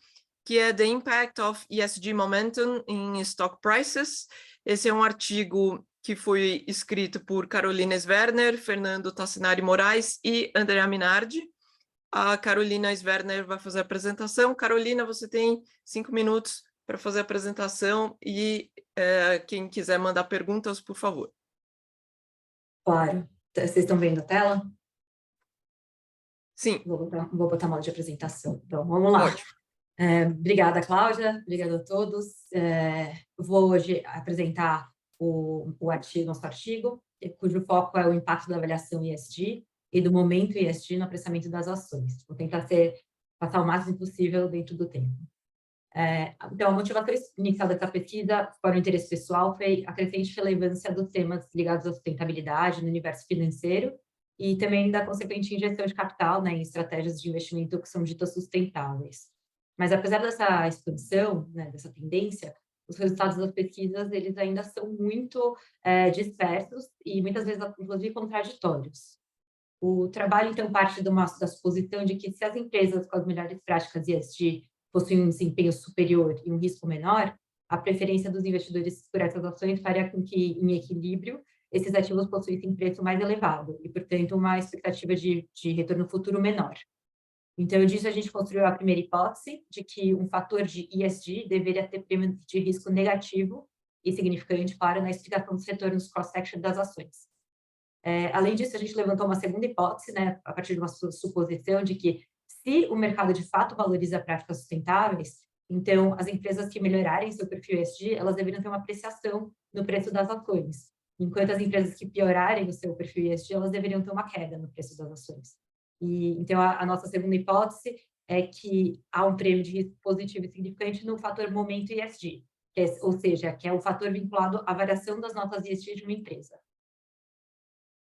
que é The Impact of ESG Momentum in Stock Prices. Esse é um artigo que foi escrito por Carolina Swerner, Fernando Tassinari Moraes e Andrea Minardi. A Carolina Swerner vai fazer a apresentação. Carolina, você tem 5 minutos para fazer a apresentação e quem quiser mandar perguntas, por favor. Claro. Vocês estão vendo a tela? Sim. Vou botar modo de apresentação. Então, vamos lá. Ótimo. Obrigada, Cláudia. Obrigada a todos. Vou hoje apresentar nosso artigo, cujo foco é o impacto da avaliação ESG e do momento ESG no apressamento das ações. Vou tentar passar o máximo possível dentro do tempo. Então, a motivação inicial dessa pesquisa, para o interesse pessoal, foi a crescente relevância dos temas ligados à sustentabilidade no universo financeiro e também da consequente injeção de capital, né, em estratégias de investimento que são ditas sustentáveis. Mas, apesar dessa expansão, né, dessa tendência, os resultados das pesquisas eles ainda são muito dispersos e muitas vezes, inclusive, contraditórios. O trabalho, então, parte da suposição de que se as empresas com as melhores práticas ESG possuem um desempenho superior e um risco menor, a preferência dos investidores por essas ações faria com que, em equilíbrio, esses ativos possuíssem preço mais elevado e, portanto, uma expectativa de retorno futuro menor. Então, disso a gente construiu a primeira hipótese de que um fator de ESG deveria ter prêmio de risco negativo e significante para na explicação dos retornos cross-section das ações. Além disso, a gente levantou uma segunda hipótese, né, a partir de uma suposição de que, se o mercado de fato valoriza práticas sustentáveis, então as empresas que melhorarem seu perfil ESG, elas deveriam ter uma apreciação no preço das ações, enquanto as empresas que piorarem o seu perfil ESG, elas deveriam ter uma queda no preço das ações. E então a nossa segunda hipótese é que há um prêmio de risco positivo e significante no fator momento ESG, ou seja, que é o fator vinculado à variação das notas ESG de uma empresa.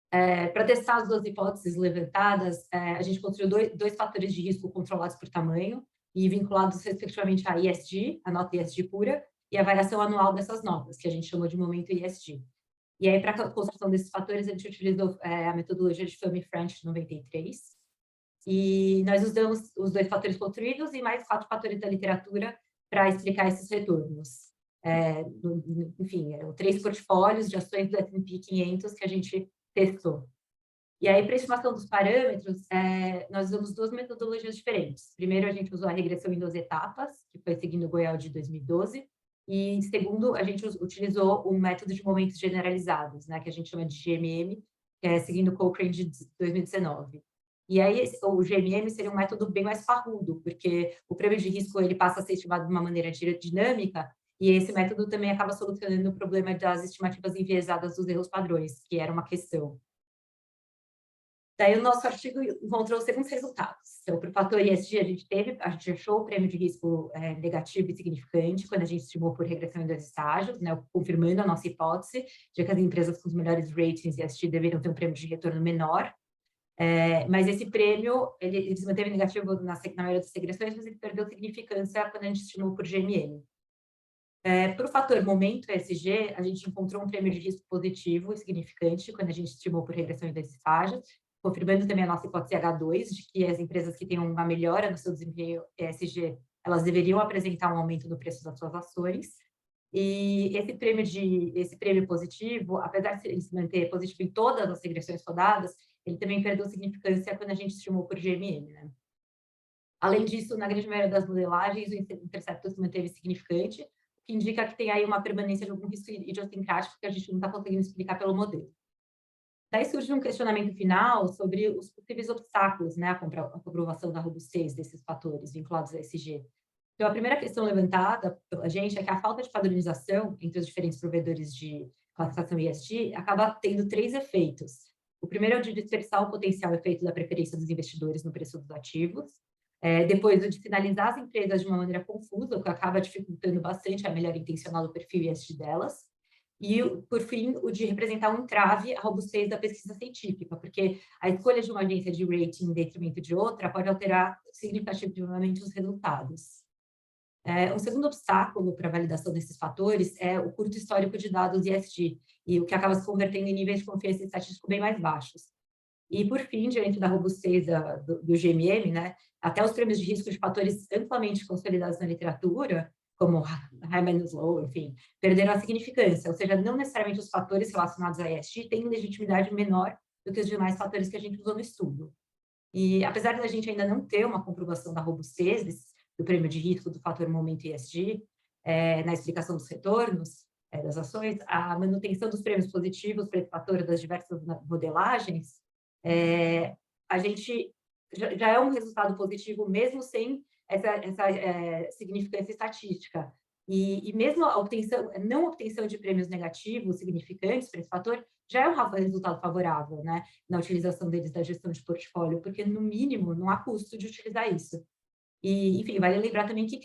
Para testar as duas hipóteses levantadas, a gente construiu dois fatores de risco controlados por tamanho e vinculados respectivamente à ESG, a nota ESG pura, e a variação anual dessas notas, que a gente chamou de momento ESG. E aí, para a construção desses fatores, a gente utilizou a metodologia de Fromm-French 93, e nós usamos os dois fatores construídos e mais 4 fatores da literatura para explicar esses retornos. Enfim, eram 3 portfólios de ações do S&P 500 que a gente testou. E aí, para a estimação dos parâmetros, nós usamos 2 metodologias diferentes. Primeiro, a gente usou a regressão em 2 etapas, que foi seguindo o Goel de 2012, e segundo, a gente utilizou um método de momentos generalizados, né, que a gente chama de GMM, que é seguindo o Cochrane de 2019. E aí, o GMM seria um método bem mais parrudo, porque o prêmio de risco ele passa a ser estimado de uma maneira dinâmica, e esse método também acaba solucionando o problema das estimativas enviesadas dos erros padrões, que era uma questão. Daí, o nosso artigo encontrou os seguintes resultados. Então, para o fator ESG, a gente achou o prêmio de risco negativo e significante quando a gente estimou por regressão em 2 estágios, né, confirmando a nossa hipótese de que as empresas com os melhores ratings ESG deveriam ter um prêmio de retorno menor. Mas esse prêmio, ele se manteve negativo na maioria das regressões, mas ele perdeu significância quando a gente estimou por GMM. Para o fator momento ESG, a gente encontrou um prêmio de risco positivo e significante quando a gente estimou por regressão em 2 estágios, confirmando também a nossa hipótese H2, de que as empresas que tenham uma melhora no seu desempenho ESG, elas deveriam apresentar um aumento no preço das suas ações. E esse prêmio positivo, apesar de ele se manter positivo em todas as regressões rodadas, ele também perdeu significância quando a gente estimou por GMM, né? Além disso, na grande maioria das modelagens, o intercepto se manteve significante, o que indica que tem aí uma permanência de algum risco idiosincrático que a gente não está conseguindo explicar pelo modelo. Daí surge um questionamento final sobre os possíveis obstáculos, né, à comprovação da robustez desses fatores vinculados a ESG. Então, a primeira questão levantada pela gente é que a falta de padronização entre os diferentes provedores de classificação ESG acaba tendo 3 efeitos. O primeiro é o de dispersar o potencial efeito da preferência dos investidores no preço dos ativos. Depois, o de sinalizar as empresas de uma maneira confusa, o que acaba dificultando bastante a melhora intencional do perfil ESG delas. E, por fim, o de representar um entrave à robustez da pesquisa científica, porque a escolha de uma agência de rating em detrimento de outra pode alterar significativamente os resultados. Um segundo obstáculo para a validação desses fatores é o curto histórico de dados ESG, e o que acaba se convertendo em níveis de confiança estatístico bem mais baixos. E, por fim, diante da robustez do GMM, né, até os prêmios de risco de fatores amplamente consolidados na literatura, como Hyman-Slow, enfim, perderam a significância, ou seja, não necessariamente os fatores relacionados a ESG têm legitimidade menor do que os demais fatores que a gente usou no estudo. E, apesar de a gente ainda não ter uma comprovação da robustez do prêmio de risco do fator momento ESG, na explicação dos retornos das ações, a manutenção dos prêmios positivos para esse fator das diversas modelagens, a gente já é um resultado positivo mesmo sem essa significância estatística. E mesmo a não obtenção de prêmios negativos significantes para esse fator já é um resultado favorável, né, na utilização deles da gestão de portfólio, porque, no mínimo, não há custo de utilizar isso. E, enfim, vale lembrar também que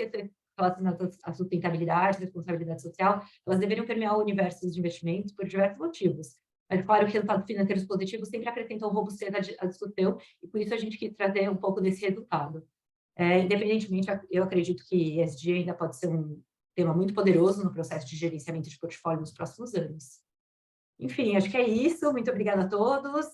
relacionadas à sustentabilidade, responsabilidade social, elas deveriam permear o universo de investimentos por diversos motivos. Mas, claro, que resultados financeiros positivos sempre acrescentam robustez à discussão, e por isso a gente quis trazer um pouco desse resultado. Independentemente, eu acredito que ESG ainda pode ser um tema muito poderoso no processo de gerenciamento de portfólio nos próximos anos. Enfim, acho que é isso. Muito obrigada a todos.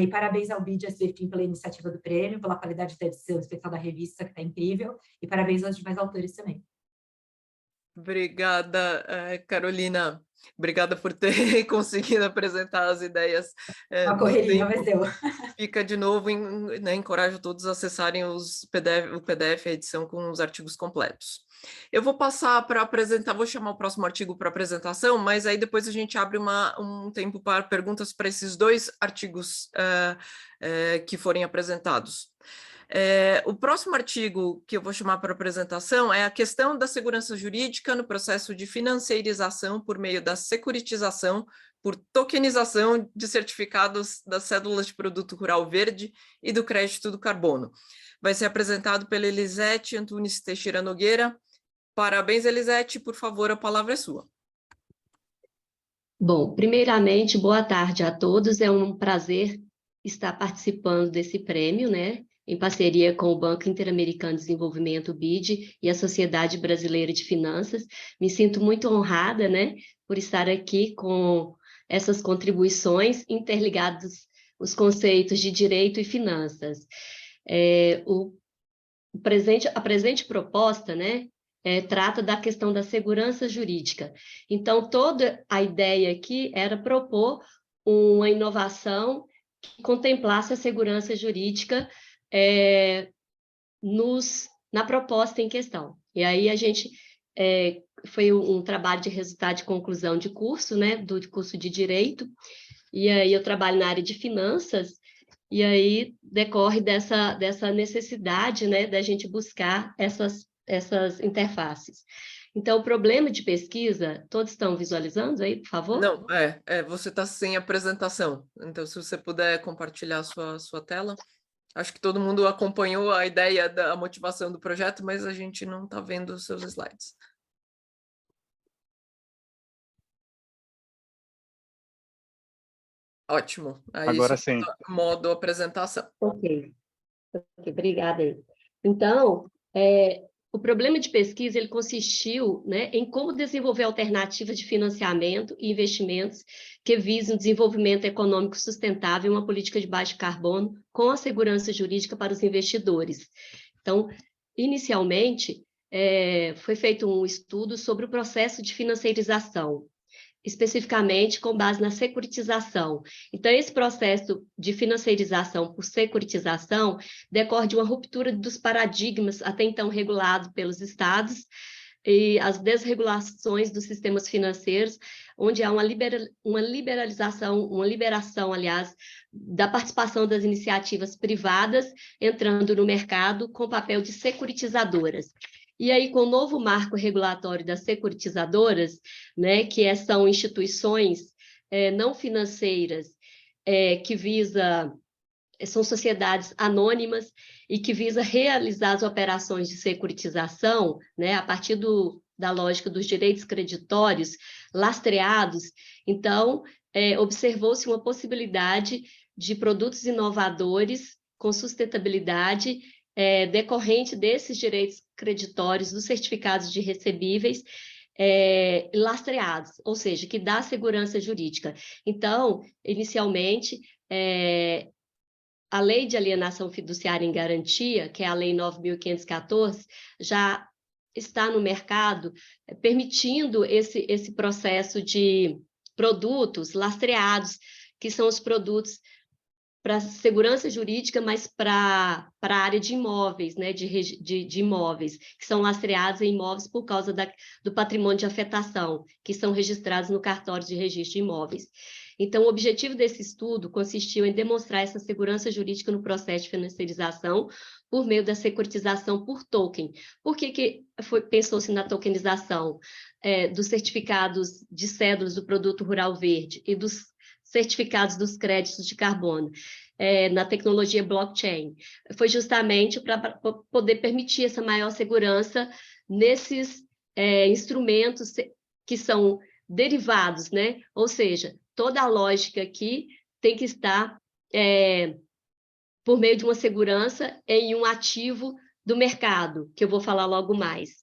E parabéns ao BID e à SBFIM pela iniciativa do prêmio, pela qualidade da edição especial da revista, que está incrível. E parabéns aos demais autores também. Obrigada, Carolina. Obrigada por ter conseguido apresentar as ideias. A correria, mas deu. Fica de novo, encorajo todos a acessarem o PDF, a edição com os artigos completos. Eu vou passar para apresentar, vou chamar o próximo artigo para apresentação, mas aí depois a gente abre um tempo para perguntas para esses 2 artigos que forem apresentados. O próximo artigo que eu vou chamar para apresentação é a questão da segurança jurídica no processo de financiarização por meio da securitização por tokenização de certificados das cédulas de produto rural verde e do crédito do carbono. vai ser apresentado pela Elisete Antunes Teixeira Nogueira. Parabéns, Elisete, por favor, a palavra é sua. Bom, primeiramente, boa tarde a todos. É um prazer estar participando desse prêmio, né, em parceria com o Banco Interamericano de Desenvolvimento, BID, e a Sociedade Brasileira de Finanças. Me sinto muito honrada, né, por estar aqui com essas contribuições interligadas os conceitos de direito e finanças. A presente proposta, né, trata da questão da segurança jurídica. Então, toda a ideia aqui era propor uma inovação que contemplasse a segurança jurídica na proposta em questão. E aí a gente foi um trabalho de resultado de conclusão de curso, né, do curso de Direito, e aí eu trabalho na área de finanças, e aí decorre dessa necessidade, né, da gente buscar essas interfaces. Então, o problema de pesquisa, todos estão visualizando aí, por favor? Não, você está sem apresentação, então se você puder compartilhar a sua tela. Acho que todo mundo acompanhou a ideia da motivação do projeto, mas a gente não está vendo os seus slides. Ótimo. Aí Agora sim. Modo apresentação. Ok, obrigada. Então, o problema de pesquisa ele consistiu, né, em como desenvolver alternativas de financiamento e investimentos que visem o desenvolvimento econômico sustentável e uma política de baixo carbono com a segurança jurídica para os investidores. Então, inicialmente, foi feito um estudo sobre o processo de financiarização, especificamente com base na securitização. Então, esse processo de financiarização por securitização decorre de uma ruptura dos paradigmas até então regulados pelos estados e as desregulações dos sistemas financeiros, onde há uma liberação, aliás, da participação das iniciativas privadas entrando no mercado com o papel de securitizadoras. E aí, com o novo marco regulatório das securitizadoras, né, que são instituições não financeiras são sociedades anônimas e que visa realizar as operações de securitização, né, a partir da lógica dos direitos creditórios lastreados. Então, observou-se uma possibilidade de produtos inovadores com sustentabilidade decorrente desses direitos creditórios, dos certificados de recebíveis lastreados, ou seja, que dá segurança jurídica. Então, inicialmente, a Lei de Alienação Fiduciária em Garantia, que é a Lei 9.514, já está no mercado permitindo esse processo de produtos lastreados, que são os produtos para segurança jurídica, mas para a área de imóveis, né, de imóveis, que são lastreados em imóveis por causa do patrimônio de afetação, que são registrados no cartório de registro de imóveis. Então, o objetivo desse estudo consistiu em demonstrar essa segurança jurídica no processo de financiarização por meio da securitização por token. Por que pensou-se na tokenização dos certificados de cédulas do produto rural verde e dos certificados dos créditos de carbono na tecnologia blockchain? Foi justamente para poder permitir essa maior segurança nesses instrumentos que são derivados, né? Ou seja, toda a lógica aqui tem que estar por meio de uma segurança em um ativo do mercado, que eu vou falar logo mais.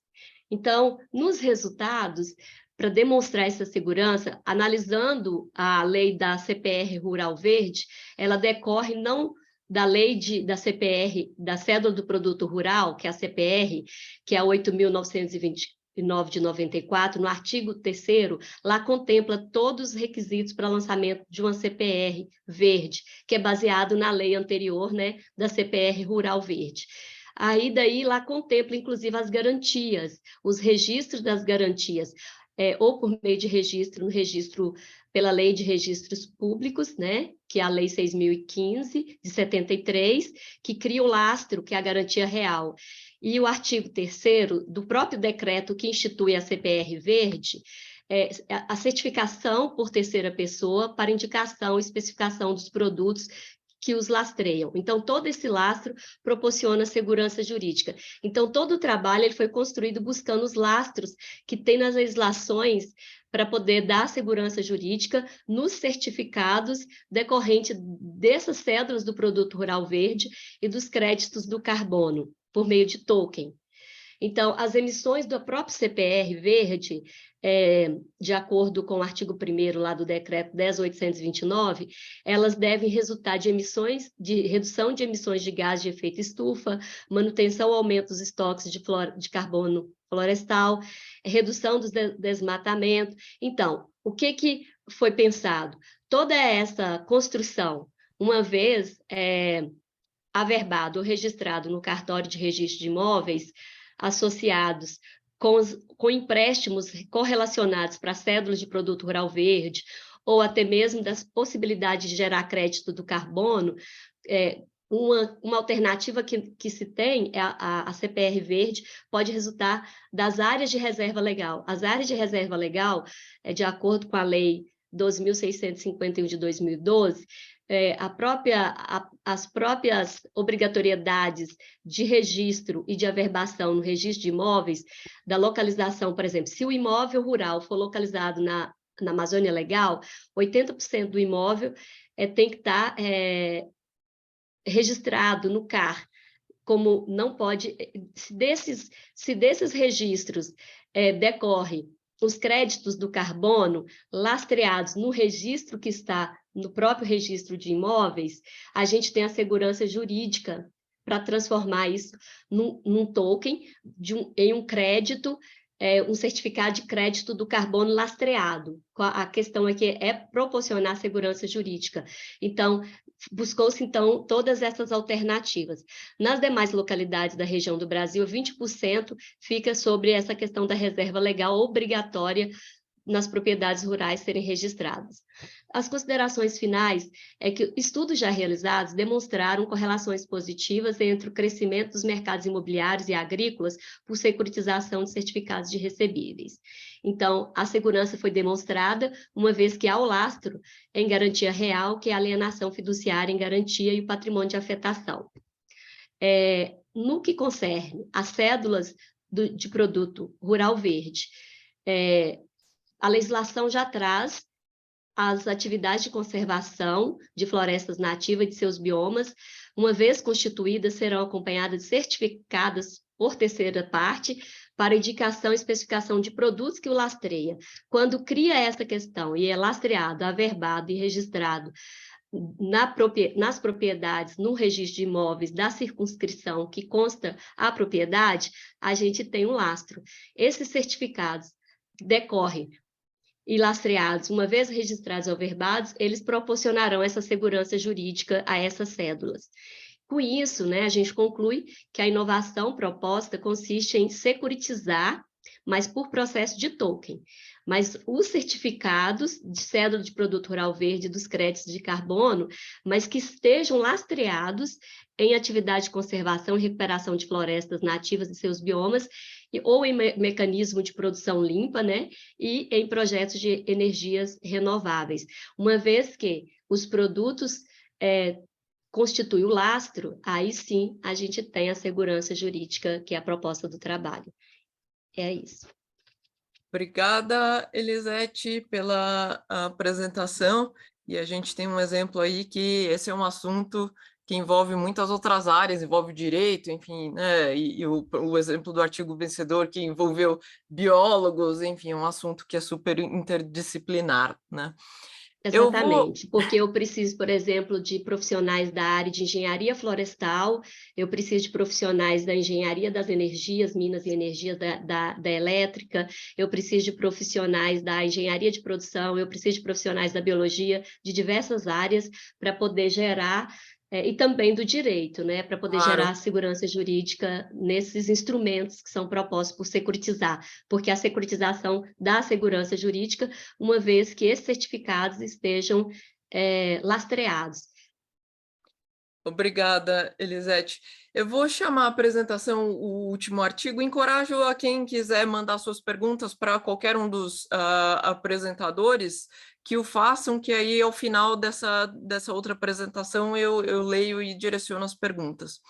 Então, nos resultados, para demonstrar essa segurança, analisando a lei da CPR Rural Verde, ela decorre não da lei da CPR, da Cédula do Produto Rural, que é a CPR, que é a 8.929 de 94, no artigo 3º, lá contempla todos os requisitos para lançamento de uma CPR verde, que é baseado na lei anterior, né, da CPR Rural Verde. Aí, daí, lá contempla, inclusive, as garantias, os registros das garantias, ou por meio de registro, no registro pela Lei de Registros Públicos, né, que é a Lei 6.015, de 73, que cria o lastro, que é a garantia real. E o artigo 3º do próprio decreto que institui a CPR Verde, a certificação por terceira pessoa para indicação e especificação dos produtos que os lastreiam. Então, todo esse lastro proporciona segurança jurídica. Então, todo o trabalho ele foi construído buscando os lastros que tem nas legislações para poder dar segurança jurídica nos certificados decorrentes dessas cédulas do Produto Rural Verde e dos créditos do carbono, por meio de token. Então, as emissões do próprio CPR verde, de acordo com o artigo 1º lá do decreto 10.829, elas devem resultar de emissões, de redução de emissões de gás de efeito estufa, manutenção ou aumento dos estoques de carbono florestal, redução do desmatamento. Então, o que foi pensado? Toda essa construção, uma vez averbado ou registrado no cartório de registro de imóveis, associados com empréstimos correlacionados para cédulas de produto rural verde, ou até mesmo das possibilidades de gerar crédito do carbono, uma alternativa que se tem, a CPR verde, pode resultar das áreas de reserva legal. As áreas de reserva legal, de acordo com a Lei 12.651 de 2012, as próprias obrigatoriedades de registro e de averbação no registro de imóveis, da localização, por exemplo, se o imóvel rural for localizado na Amazônia Legal, 80% do imóvel tem que estar registrado no CAR, como não pode, se desses registros decorre os créditos do carbono lastreados no registro que está no próprio registro de imóveis, a gente tem a segurança jurídica para transformar isso num token, em um crédito, um certificado de crédito do carbono lastreado. A questão aqui é proporcionar segurança jurídica. Então, buscou-se, então, todas essas alternativas. Nas demais localidades da região do Brasil, 20% fica sobre essa questão da reserva legal obrigatória nas propriedades rurais serem registradas. As considerações finais é que estudos já realizados demonstraram correlações positivas entre o crescimento dos mercados imobiliários e agrícolas por securitização de certificados de recebíveis. Então, a segurança foi demonstrada, uma vez que há o lastro em garantia real, que é a alienação fiduciária em garantia e o patrimônio de afetação. No que concerne às cédulas de produto rural verde, a legislação já traz as atividades de conservação de florestas nativas e de seus biomas, uma vez constituídas, serão acompanhadas de certificadas por terceira parte para indicação e especificação de produtos que o lastreia. Quando cria essa questão e é lastreado, averbado e registrado nas propriedades, no registro de imóveis da circunscrição que consta a propriedade, a gente tem um lastro. Esses certificados decorrem e lastreados, uma vez registrados ou averbados, eles proporcionarão essa segurança jurídica a essas cédulas. Com isso, a gente conclui que a inovação proposta consiste em securitizar, mas por processo de token. Mas os certificados de cédula de produto rural verde dos créditos de carbono, mas que estejam lastreados em atividade de conservação e recuperação de florestas nativas e seus biomas, ou em mecanismo de produção limpa, e em projetos de energias renováveis. Uma vez que os produtos constituem o lastro, aí sim a gente tem a segurança jurídica, que é a proposta do trabalho. É isso. Obrigada, Elisete, pela apresentação. E a gente tem um exemplo aí que esse é um assunto que envolve muitas outras áreas, envolve o direito, enfim, e o exemplo do artigo vencedor que envolveu biólogos, enfim, um assunto que é super interdisciplinar, Exatamente, porque eu preciso, por exemplo, de profissionais da área de engenharia florestal, eu preciso de profissionais da engenharia das energias, minas e energias da elétrica, eu preciso de profissionais da engenharia de produção, eu preciso de profissionais da biologia, de diversas áreas, para poder gerar, e também do direito, para poder gerar a segurança jurídica nesses instrumentos que são propostos por securitizar, porque a securitização dá segurança jurídica, uma vez que esses certificados estejam lastreados. Obrigada, Elisete. Eu vou chamar a apresentação, o último artigo. Encorajo a quem quiser mandar suas perguntas para qualquer um dos apresentadores que o façam, que aí ao final dessa outra apresentação eu leio e direciono as perguntas.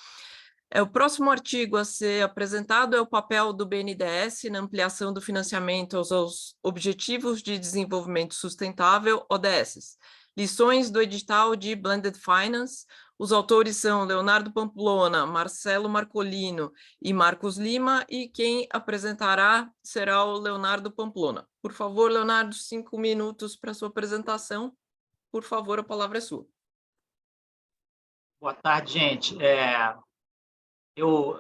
O próximo artigo a ser apresentado é o papel do BNDES na ampliação do financiamento aos Objetivos de Desenvolvimento Sustentável, ODS. Lições do edital de Blended Finance. Os autores são Leonardo Pamplona, Marcelo Marcolino e Marcos Lima, e quem apresentará será o Leonardo Pamplona. Por favor, Leonardo, 5 minutos para a sua apresentação. Por favor, a palavra é sua. Boa tarde, gente.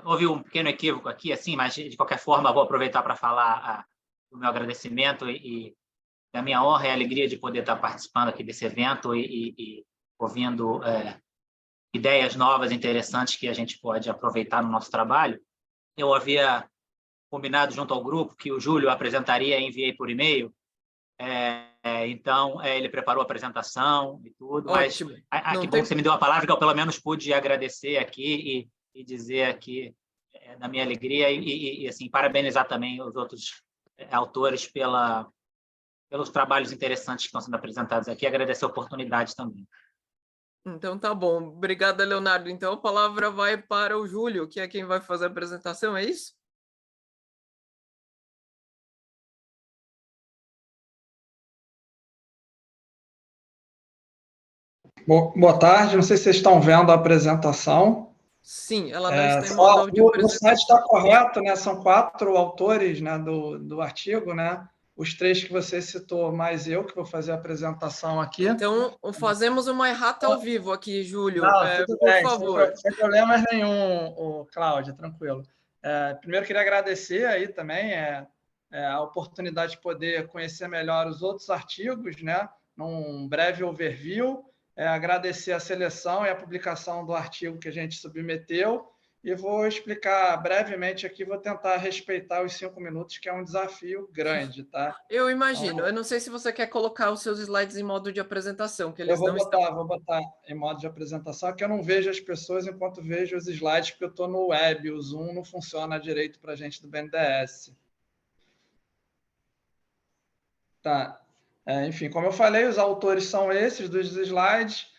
Houve um pequeno equívoco aqui, assim, mas de qualquer forma vou aproveitar para falar do meu agradecimento e da minha honra e alegria de poder estar participando aqui desse evento e ouvindo ideias novas, interessantes que a gente pode aproveitar no nosso trabalho. Eu havia combinado junto ao grupo que o Júlio apresentaria e enviei por e-mail, então ele preparou a apresentação e tudo, Ótimo. Mas que bom que você me deu a palavra, que eu pelo menos pude agradecer aqui e dizer aqui da minha alegria e assim, parabenizar também os outros autores pelos trabalhos interessantes que estão sendo apresentados aqui, agradecer a oportunidade também. Então tá bom. Obrigada, Leonardo. Então a palavra vai para o Júlio, que é quem vai fazer a apresentação, é isso? Boa tarde, não sei se vocês estão vendo a apresentação. Sim, ela não está em modo áudio. No site está correto, né? São 4 autores, né, do artigo, né? Os 3 que você citou, mais eu, que vou fazer a apresentação aqui. Então, fazemos uma errata ao vivo aqui, Júlio. Tudo por bem, favor. sem problemas nenhum, Cláudia, tranquilo. Primeiro, queria agradecer aí também a oportunidade de poder conhecer melhor os outros artigos, né? Num breve overview. Agradecer a seleção e a publicação do artigo que a gente submeteu e vou explicar brevemente aqui, vou tentar respeitar os 5 minutos, que é um desafio grande, tá? Eu imagino. Então, eu não sei se você quer colocar os seus slides em modo de apresentação, que eles vou botar em modo de apresentação, que eu não vejo as pessoas enquanto vejo os slides, porque eu estou no web, o Zoom não funciona direito para a gente do BNDES. Tá. Enfim, como eu falei, os autores são esses dos slides.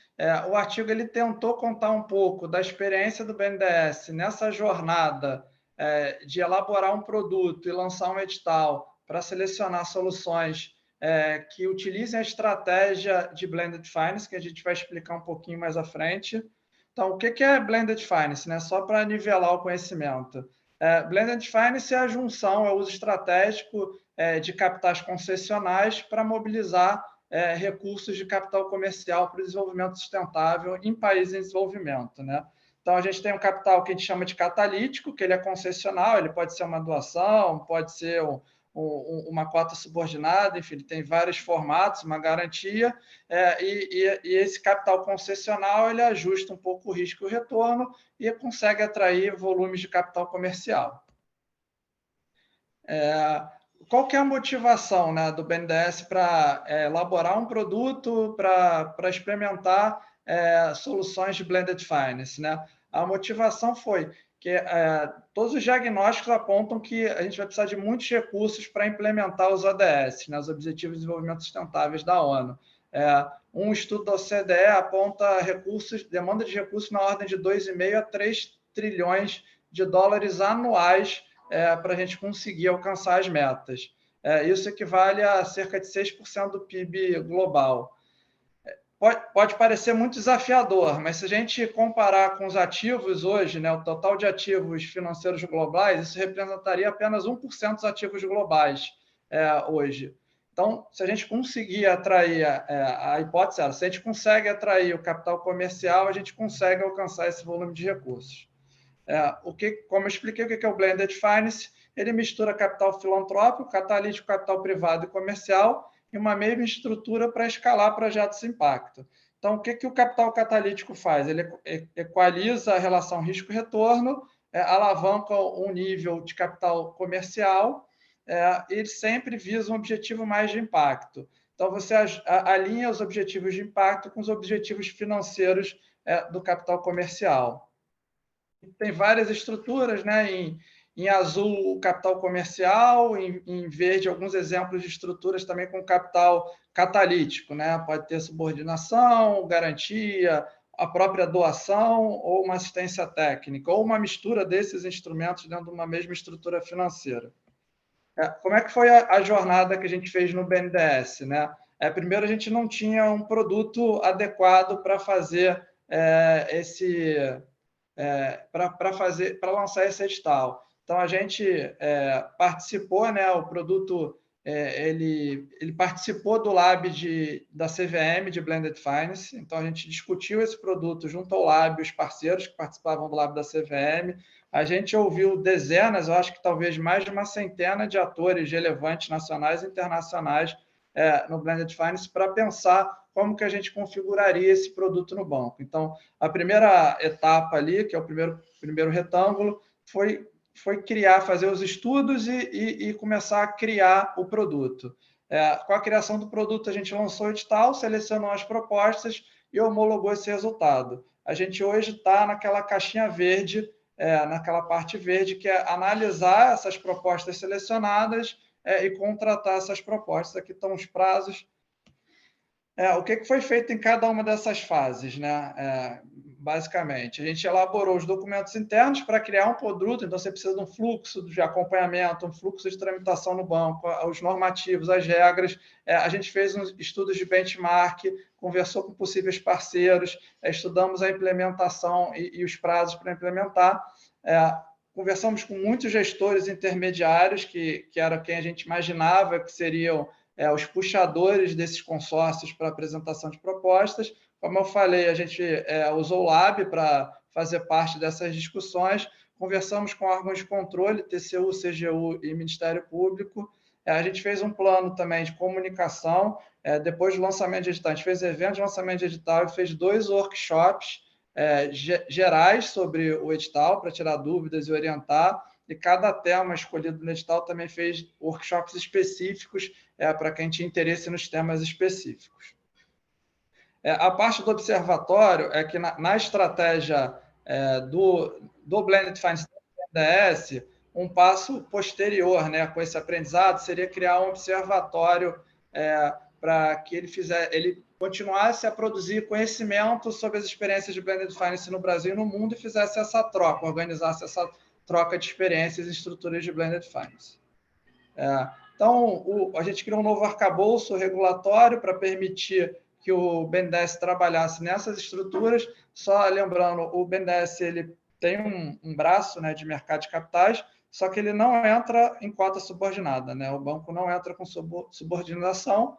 O artigo ele tentou contar um pouco da experiência do BNDES nessa jornada de elaborar um produto e lançar um edital para selecionar soluções que utilizem a estratégia de Blended Finance, que a gente vai explicar um pouquinho mais à frente. Então, o que é Blended Finance? Né? Só para nivelar o conhecimento. Blended Finance é a junção, é o uso estratégico de capitais concessionais para mobilizar recursos de capital comercial para o desenvolvimento sustentável em países em desenvolvimento, né? Então, a gente tem um capital que a gente chama de catalítico, que ele é concessional, ele pode ser uma doação, pode ser uma cota subordinada, enfim, ele tem vários formatos, uma garantia, e esse capital concessional ele ajusta um pouco o risco e o retorno e consegue atrair volumes de capital comercial. Qual que é a motivação, né, do BNDES para elaborar um produto, para experimentar soluções de Blended Finance, né? A motivação foi que todos os diagnósticos apontam que a gente vai precisar de muitos recursos para implementar os ODS, né, os Objetivos de Desenvolvimento Sustentáveis da ONU. Um estudo da OCDE aponta demanda de recursos na ordem de 2,5 a 3 trilhões de dólares anuais para a gente conseguir alcançar as metas. Isso equivale a cerca de 6% do PIB global. Pode parecer muito desafiador, mas se a gente comparar com os ativos hoje, né, o total de ativos financeiros globais, isso representaria apenas 1% dos ativos globais hoje. Então, se a gente conseguir atrair, a hipótese era, se a gente consegue atrair o capital comercial, a gente consegue alcançar esse volume de recursos. Como eu expliquei, o que é o Blended Finance? Ele mistura capital filantrópico, catalítico, capital privado e comercial em uma mesma estrutura para escalar projetos de impacto. Então, o que o capital catalítico faz? Ele equaliza a relação risco-retorno, alavanca um nível de capital comercial e ele sempre visa um objetivo mais de impacto. Então, você alinha os objetivos de impacto com os objetivos financeiros do capital comercial. Tem várias estruturas, né? Em azul, o capital comercial, em verde, alguns exemplos de estruturas também com capital catalítico, né? Pode ter subordinação, garantia, a própria doação ou uma assistência técnica, ou uma mistura desses instrumentos dentro de uma mesma estrutura financeira. Como é que foi a jornada que a gente fez no BNDES, né? Primeiro, a gente não tinha um produto adequado para fazer para lançar esse edital. Então, a gente participou, né? O produto ele participou do lab da CVM, de Blended Finance. Então, a gente discutiu esse produto junto ao lab, os parceiros que participavam do lab da CVM. A gente ouviu dezenas, eu acho que talvez mais de uma centena de atores relevantes nacionais e internacionais no Blended Finance para pensar como que a gente configuraria esse produto no banco. Então, a primeira etapa ali, que é o primeiro retângulo, foi fazer os estudos e começar a criar o produto. Com a criação do produto, a gente lançou o edital, selecionou as propostas e homologou esse resultado. A gente hoje está naquela caixinha verde, naquela parte verde, que é analisar essas propostas selecionadas e contratar essas propostas. Aqui estão os prazos. O que foi feito em cada uma dessas fases, né? Basicamente, a gente elaborou os documentos internos para criar um produto, então você precisa de um fluxo de acompanhamento, um fluxo de tramitação no banco, os normativos, as regras. A gente fez uns estudos de benchmark, conversou com possíveis parceiros, estudamos a implementação e os prazos para implementar. Conversamos com muitos gestores intermediários, que era quem a gente imaginava que seriam os puxadores desses consórcios para apresentação de propostas. Como eu falei, a gente usou o Lab para fazer parte dessas discussões, conversamos com órgãos de controle, TCU, CGU e Ministério Público. A gente fez um plano também de comunicação. Depois do lançamento de edital, a gente fez evento de lançamento de edital e fez 2 workshops gerais sobre o edital, para tirar dúvidas e orientar. E cada tema escolhido no edital também fez workshops específicos para quem tinha interesse nos temas específicos. A parte do observatório é que na estratégia do Blended Finance do BNDES, um passo posterior, né, com esse aprendizado, seria criar um observatório para que ele continuasse a produzir conhecimento sobre as experiências de Blended Finance no Brasil e no mundo e fizesse essa troca, organizasse essa troca de experiências em estruturas de Blended Finance. Então, a gente criou um novo arcabouço regulatório para permitir que o BNDES trabalhasse nessas estruturas. Só lembrando, o BNDES ele tem um braço, né, de mercado de capitais, só que ele não entra em cota subordinada, né? O banco não entra com subordinação.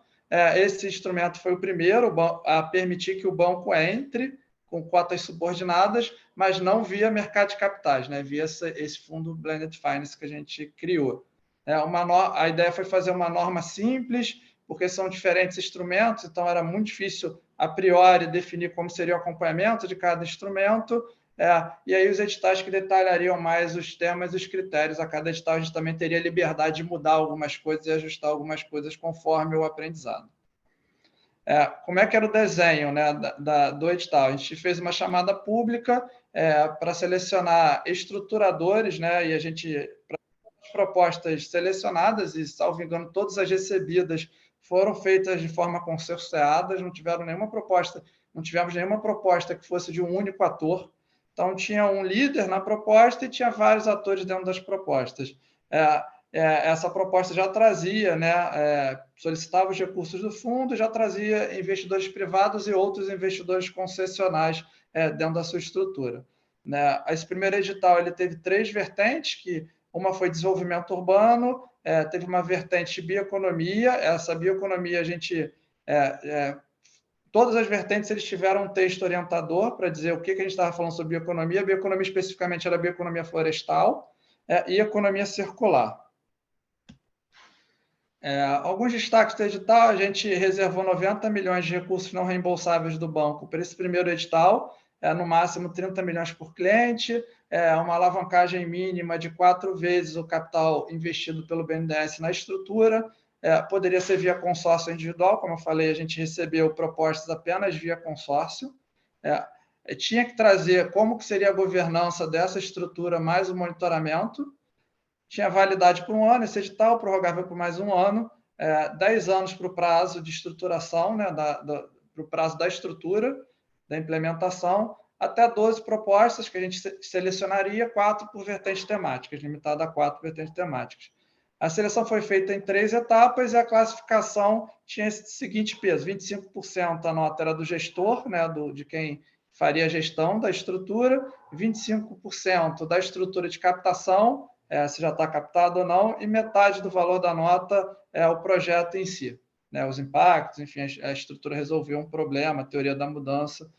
Esse instrumento foi o primeiro a permitir que o banco entre com cotas subordinadas, mas não via mercado de capitais, né? Via esse fundo Blended Finance que a gente criou. A ideia foi fazer uma norma simples, porque são diferentes instrumentos, então era muito difícil, a priori, definir como seria o acompanhamento de cada instrumento, e aí os editais que detalhariam mais os temas e os critérios. A cada edital a gente também teria liberdade de mudar algumas coisas e ajustar algumas coisas conforme o aprendizado. Como é que era o desenho, né, do edital? A gente fez uma chamada pública para selecionar estruturadores, né, e a gente, para as propostas selecionadas, e, salvo engano, todas as recebidas foram feitas de forma consensuada, não tivemos nenhuma proposta que fosse de um único ator. Então, tinha um líder na proposta e tinha vários atores dentro das propostas. Essa proposta já trazia, né, solicitava os recursos do fundo, já trazia investidores privados e outros investidores concessionais dentro da sua estrutura. Né? Esse primeiro edital ele teve 3 vertentes, que uma foi desenvolvimento urbano, teve uma vertente de bioeconomia. Essa bioeconomia, a gente... todas as vertentes eles tiveram um texto orientador para dizer o que a gente estava falando sobre bioeconomia. Bioeconomia, especificamente, era bioeconomia florestal e economia circular. Alguns destaques do edital: a gente reservou 90 milhões de recursos não reembolsáveis do banco para esse primeiro edital, no máximo 30 milhões por cliente, uma alavancagem mínima de 4 vezes o capital investido pelo BNDES na estrutura. Poderia ser via consórcio individual, como eu falei, a gente recebeu propostas apenas via consórcio. tinha que trazer como que seria a governança dessa estrutura mais o monitoramento, tinha validade por 1 ano, esse edital prorrogável por mais 1 ano, 10 anos para o prazo de estruturação, né, para o prazo da estrutura, da implementação, até 12 propostas que a gente selecionaria, 4 por vertentes temáticas, limitada a 4 vertentes temáticas. A seleção foi feita em 3 etapas e a classificação tinha esse seguinte peso: 25% a nota era do gestor, né, de quem faria a gestão da estrutura, 25% da estrutura de captação, se já está captado ou não, e metade do valor da nota é o projeto em si, né, os impactos, enfim, a estrutura resolveu um problema, a teoria da mudança.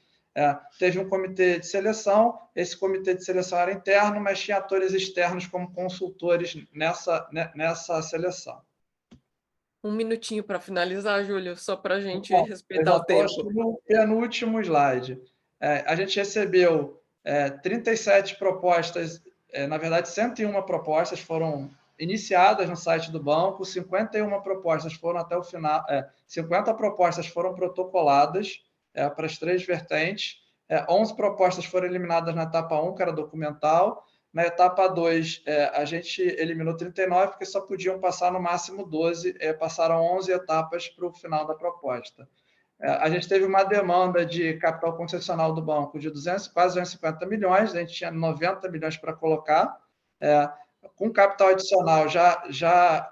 Teve um comitê de seleção, esse comitê de seleção era interno, mas tinha atores externos como consultores nessa seleção. Um minutinho para finalizar, Júlio, só para a gente respeitar o tempo. Acho que no penúltimo slide. A gente recebeu 37 propostas, na verdade, 101 propostas foram iniciadas no site do banco, 51 propostas foram até o final, 50 propostas foram protocoladas, para as 3 vertentes, 11 propostas foram eliminadas na etapa 1, que era documental. Na etapa 2, a gente eliminou 39, porque só podiam passar no máximo 12, passaram 11 etapas para o final da proposta. A gente teve uma demanda de capital concessional do banco de quase 250 milhões, a gente tinha 90 milhões para colocar, com capital adicional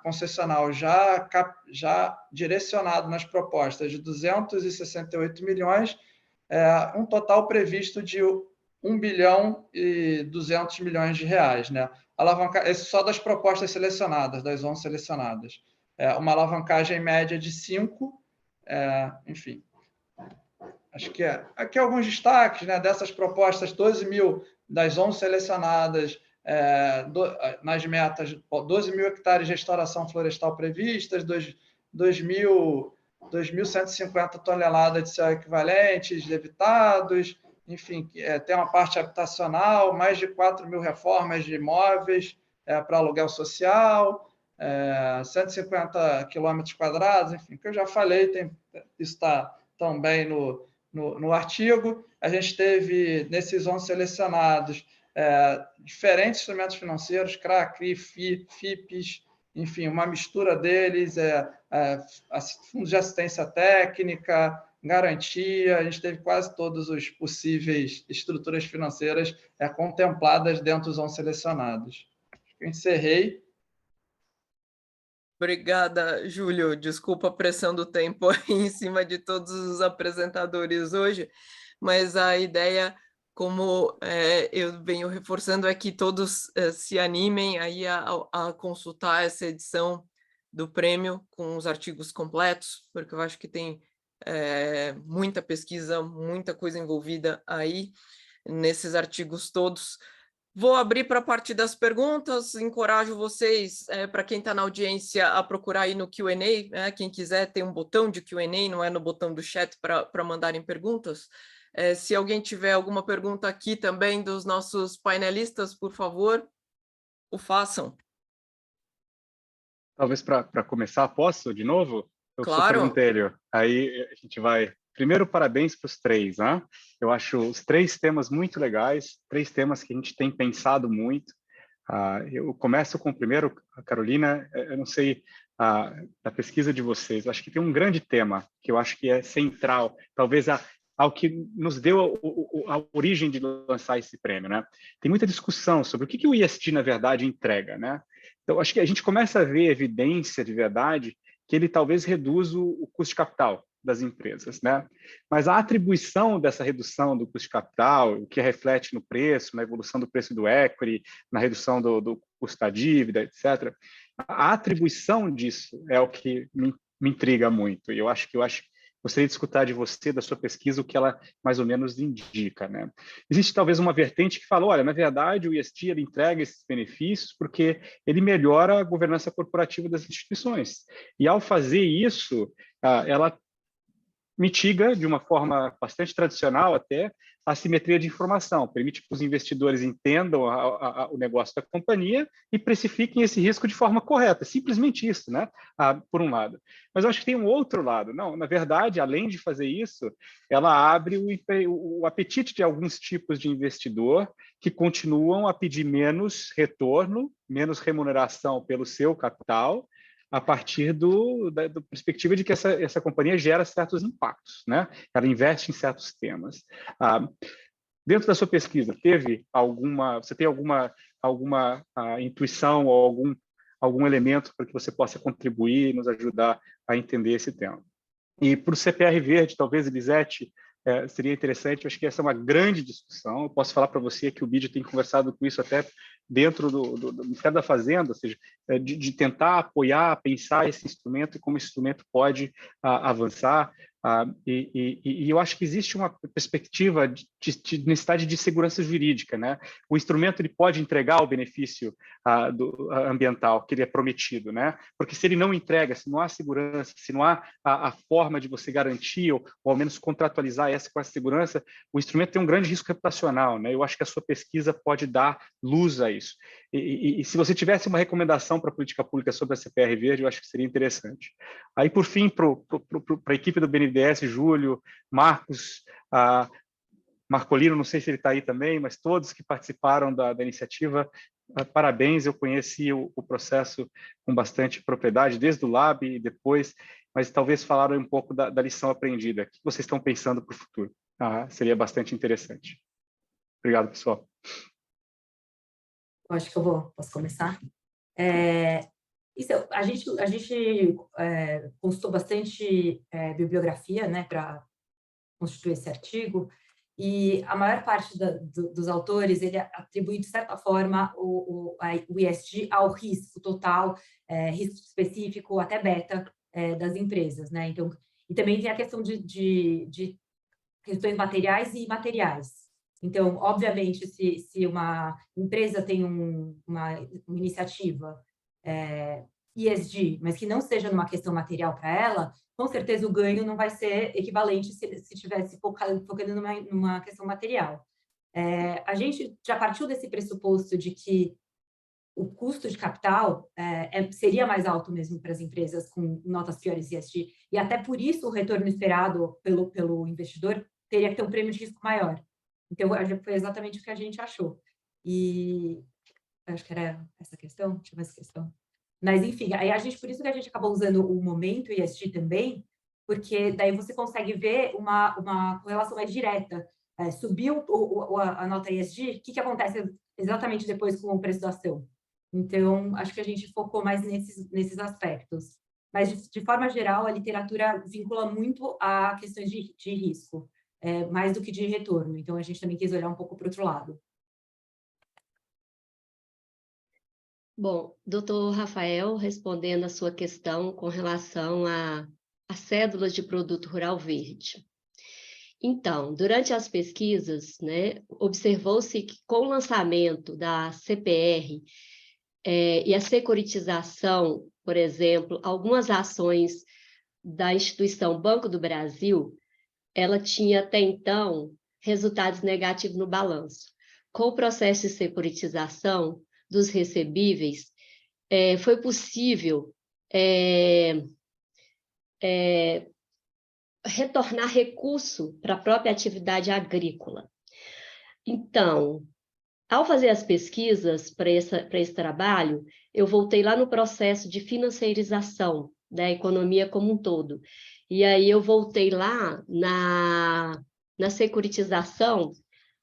concessional já direcionado nas propostas de 268 milhões, um total previsto de 1 bilhão e 200 milhões de reais, né? Esse só das propostas selecionadas, das 11 selecionadas. Uma alavancagem média de 5, enfim. Acho que aqui alguns destaques, né, dessas propostas: 12 mil das 11 selecionadas, nas metas, 12 mil hectares de restauração florestal previstas, 2.150 toneladas de céu equivalentes evitados, enfim, tem uma parte habitacional, mais de 4 mil reformas de imóveis para aluguel social, 150 quilômetros quadrados, enfim, que eu já falei, isso está também no artigo. A gente teve, nesses 11 selecionados, diferentes instrumentos financeiros, CRA, CRI, FIPs, enfim, uma mistura deles, fundos de assistência técnica, garantia. A gente teve quase todas as possíveis estruturas financeiras contempladas dentro dos 11 selecionados. Eu encerrei. Obrigada, Júlio. Desculpa a pressão do tempo em cima de todos os apresentadores hoje, mas a ideia, como eu venho reforçando, é que todos se animem aí a consultar essa edição do prêmio com os artigos completos, porque eu acho que tem muita pesquisa, muita coisa envolvida aí nesses artigos todos. Vou abrir para a parte das perguntas, encorajo vocês, para quem está na audiência, a procurar aí no Q&A, quem quiser tem um botão de Q&A, não é no botão do chat para mandarem perguntas. Se alguém tiver alguma pergunta aqui também dos nossos painelistas, por favor, o façam. Talvez para começar, posso de novo? Eu Claro. sou pergunteiro. Aí a gente vai... Primeiro, parabéns para os 3, né? Eu acho os 3 temas muito legais, 3 temas que a gente tem pensado muito. Eu começo com o primeiro, Carolina, eu não sei da pesquisa de vocês, eu acho que tem um grande tema que eu acho que é central, talvez ao que nos deu a origem de lançar esse prêmio, né? Tem muita discussão sobre o que o ESG, na verdade, entrega, né? Então, acho que a gente começa a ver evidência de verdade que ele talvez reduza o custo de capital das empresas, né? Mas a atribuição dessa redução do custo de capital, o que reflete no preço, na evolução do preço do equity, na redução do custo da dívida, etc., a atribuição disso é o que me intriga muito. E eu gostaria de escutar de você, da sua pesquisa, o que ela mais ou menos indica, né? Existe talvez uma vertente que fala, olha, na verdade o ESG ele entrega esses benefícios porque ele melhora a governança corporativa das instituições. E ao fazer isso, ela mitiga, de uma forma bastante tradicional até, a assimetria de informação, permite que os investidores entendam o negócio da companhia e precifiquem esse risco de forma correta. Simplesmente isso, né? Por um lado. Mas eu acho que tem um outro lado. Não, na verdade, além de fazer isso, ela abre o apetite de alguns tipos de investidor que continuam a pedir menos retorno, menos remuneração pelo seu capital, a partir da perspectiva de que essa companhia gera certos impactos, né? Ela investe em certos temas. Dentro da sua pesquisa, você tem alguma intuição ou algum elemento para que você possa contribuir e nos ajudar a entender esse tema? E para o CPR Verde, talvez, Elisete, seria interessante, eu acho que essa é uma grande discussão. Eu posso falar para você que o BID tem conversado com isso até dentro do Ministério da Fazenda, ou seja, de tentar apoiar, pensar esse instrumento e como esse instrumento pode avançar. E eu acho que existe uma perspectiva de necessidade de segurança jurídica, né? O instrumento ele pode entregar o benefício ambiental que ele é prometido, né? Porque se ele não entrega, se não há segurança, se não há a forma de você garantir ou ao menos contratualizar com essa segurança, o instrumento tem um grande risco reputacional, né? Eu acho que a sua pesquisa pode dar luz a isso. E se você tivesse uma recomendação para a política pública sobre a CPR Verde, eu acho que seria interessante. Aí, por fim, para a equipe do BNDES, Júlio, Marcos, Marcolino, não sei se ele está aí também, mas todos que participaram da iniciativa, parabéns, eu conheci o processo com bastante propriedade, desde o Lab e depois, mas talvez falaram um pouco da lição aprendida. O que vocês estão pensando para o futuro? Seria bastante interessante. Obrigado, pessoal. Eu acho que posso começar? A gente consultou bastante bibliografia, né, para constituir esse artigo, e a maior parte dos autores, ele atribui, de certa forma, o ESG ao risco total, risco específico, até beta, das empresas, né? Então, e também tem a questão de questões materiais e imateriais. Então, obviamente, se uma empresa tem uma iniciativa ESG, mas que não seja numa questão material para ela, com certeza o ganho não vai ser equivalente se estivesse focando numa questão material. A gente já partiu desse pressuposto de que o custo de capital seria mais alto mesmo para as empresas com notas piores ESG, e até por isso o retorno esperado pelo investidor teria que ter um prêmio de risco maior. Então, foi exatamente o que a gente achou. E acho que era essa questão, tinha mais questão. Mas, enfim, aí por isso que a gente acabou usando o momento ESG também, porque daí você consegue ver uma correlação mais direta. Subiu a nota ESG, o que acontece exatamente depois com o preço da ação? Então, acho que a gente focou mais nesses aspectos. Mas, de forma geral, a literatura vincula muito a questões de risco, mais do que de retorno. Então, a gente também quis olhar um pouco para o outro lado. Bom, doutor Rafael, respondendo a sua questão com relação a cédulas de produto rural verde. Então, durante as pesquisas, né, observou-se que com o lançamento da CPR e a securitização, por exemplo, algumas ações da instituição Banco do Brasil, ela tinha até então resultados negativos no balanço. Com o processo de securitização dos recebíveis, foi possível retornar recurso para a própria atividade agrícola. Então, ao fazer as pesquisas para esse trabalho, eu voltei lá no processo de financiarização da economia como um todo. E aí eu voltei lá na securitização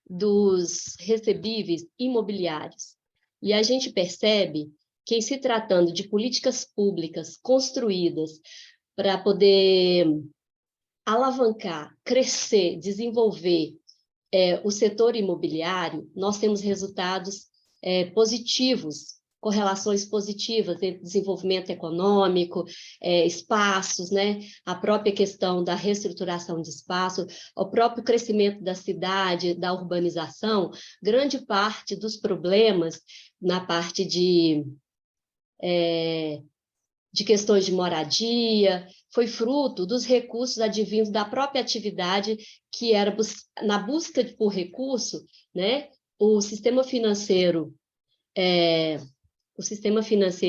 dos recebíveis imobiliários. E a gente percebe que, em se tratando de políticas públicas construídas para poder alavancar, crescer, desenvolver o setor imobiliário, nós temos resultados positivos, correlações positivas entre desenvolvimento econômico, espaços, né? A própria questão da reestruturação de espaço, o próprio crescimento da cidade, da urbanização. Grande parte dos problemas na parte de de questões de moradia, foi fruto dos recursos advindos da própria atividade, que era na busca por recurso, né? O sistema financeiro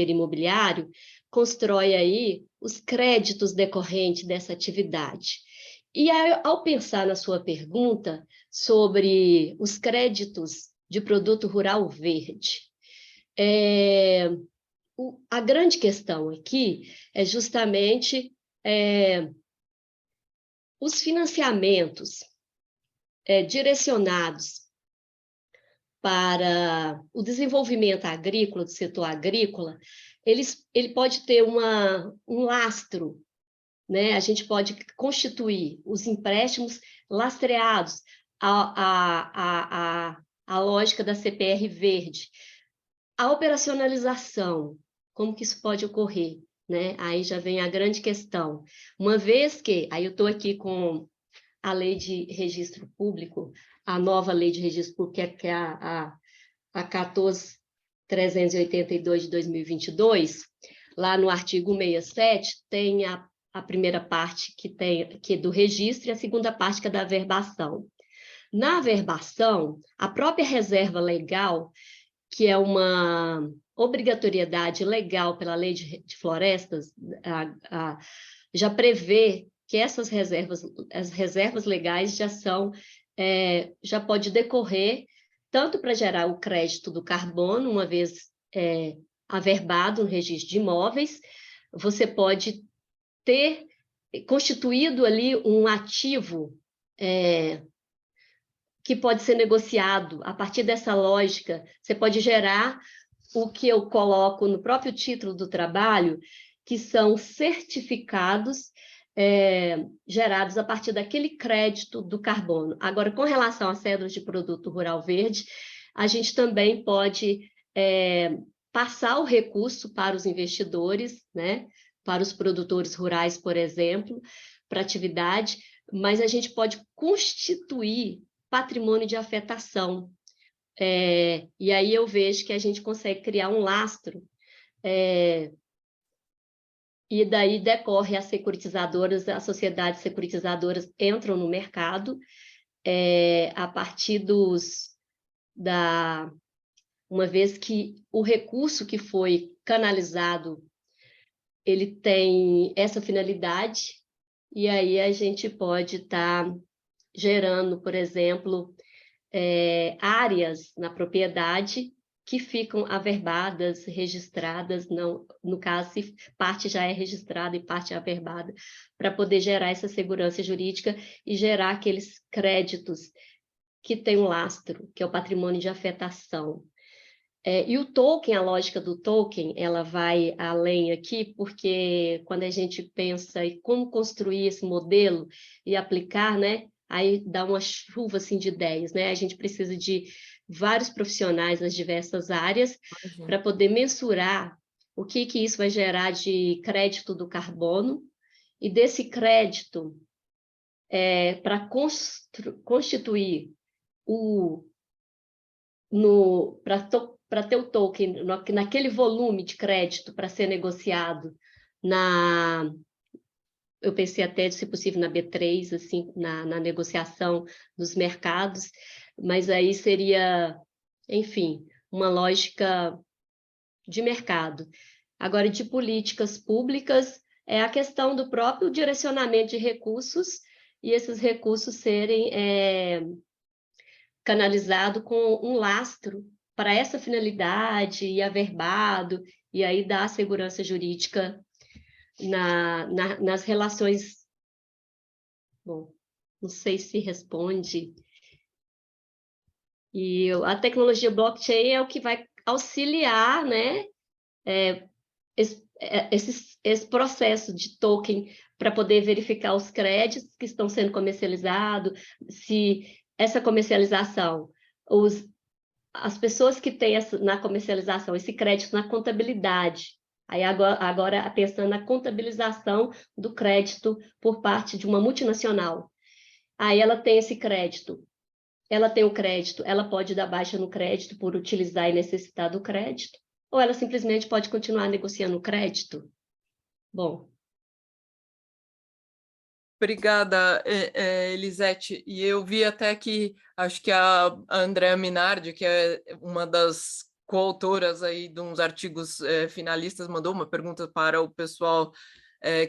imobiliário constrói aí os créditos decorrentes dessa atividade. E ao pensar na sua pergunta sobre os créditos de produto rural verde, a grande questão aqui é justamente os financiamentos direcionados para o desenvolvimento agrícola, do setor agrícola, ele pode ter um lastro, né? A gente pode constituir os empréstimos lastreados à lógica da CPR verde. A operacionalização, como que isso pode ocorrer? Né? Aí já vem a grande questão. Uma vez que, aí eu estou aqui com a lei de registro público, a nova lei de registro público, que é a 14.382 de 2022, lá no artigo 67, tem a primeira parte que é do registro e a segunda parte que é da averbação. Na averbação, a própria reserva legal, que é uma obrigatoriedade legal pela lei de florestas, já prevê que essas reservas, as reservas legais já pode decorrer tanto para gerar o crédito do carbono, uma vez averbado no registro de imóveis, você pode ter constituído ali um ativo que pode ser negociado. A partir dessa lógica, você pode gerar o que eu coloco no próprio título do trabalho, que são certificados gerados a partir daquele crédito do carbono. Agora, com relação às cédulas de produto rural verde, a gente também pode passar o recurso para os investidores, né? Para os produtores rurais, por exemplo, para atividade, mas a gente pode constituir patrimônio de afetação. E aí eu vejo que a gente consegue criar um lastro, e daí decorre as securitizadoras, as sociedades securitizadoras entram no mercado, a partir uma vez que o recurso que foi canalizado, ele tem essa finalidade, e aí a gente pode estar gerando, por exemplo, áreas na propriedade que ficam averbadas, registradas, no caso, se parte já é registrada e parte é averbada, para poder gerar essa segurança jurídica e gerar aqueles créditos que tem um lastro, que é o patrimônio de afetação. E o token, a lógica do token, ela vai além aqui, porque quando a gente pensa em como construir esse modelo e aplicar, né, aí dá uma chuva assim, de ideias, né? A gente precisa de vários profissionais nas diversas áreas para poder mensurar o que isso vai gerar de crédito do carbono, e desse crédito, para constituir para ter o token naquele volume de crédito para ser negociado eu pensei até, se possível, na B3, assim, na negociação dos mercados, mas aí seria, enfim, uma lógica de mercado. Agora, de políticas públicas, é a questão do próprio direcionamento de recursos, e esses recursos serem canalizados com um lastro para essa finalidade, e averbado, e aí dar segurança jurídica nas relações. Bom, não sei se responde. E a tecnologia blockchain é o que vai auxiliar, né, esse processo de token para poder verificar os créditos que estão sendo comercializados, se essa comercialização, as pessoas que têm na comercialização esse crédito na contabilidade. Aí agora pensando na contabilização do crédito por parte de uma multinacional. Aí ela tem esse crédito, ela tem o crédito, ela pode dar baixa no crédito por utilizar e necessitar do crédito, ou ela simplesmente pode continuar negociando o crédito. Bom. Obrigada, Elisete. E eu vi até que, acho que a Andrea Minardi, que é uma das coautoras aí de uns artigos finalistas, mandou uma pergunta para o pessoal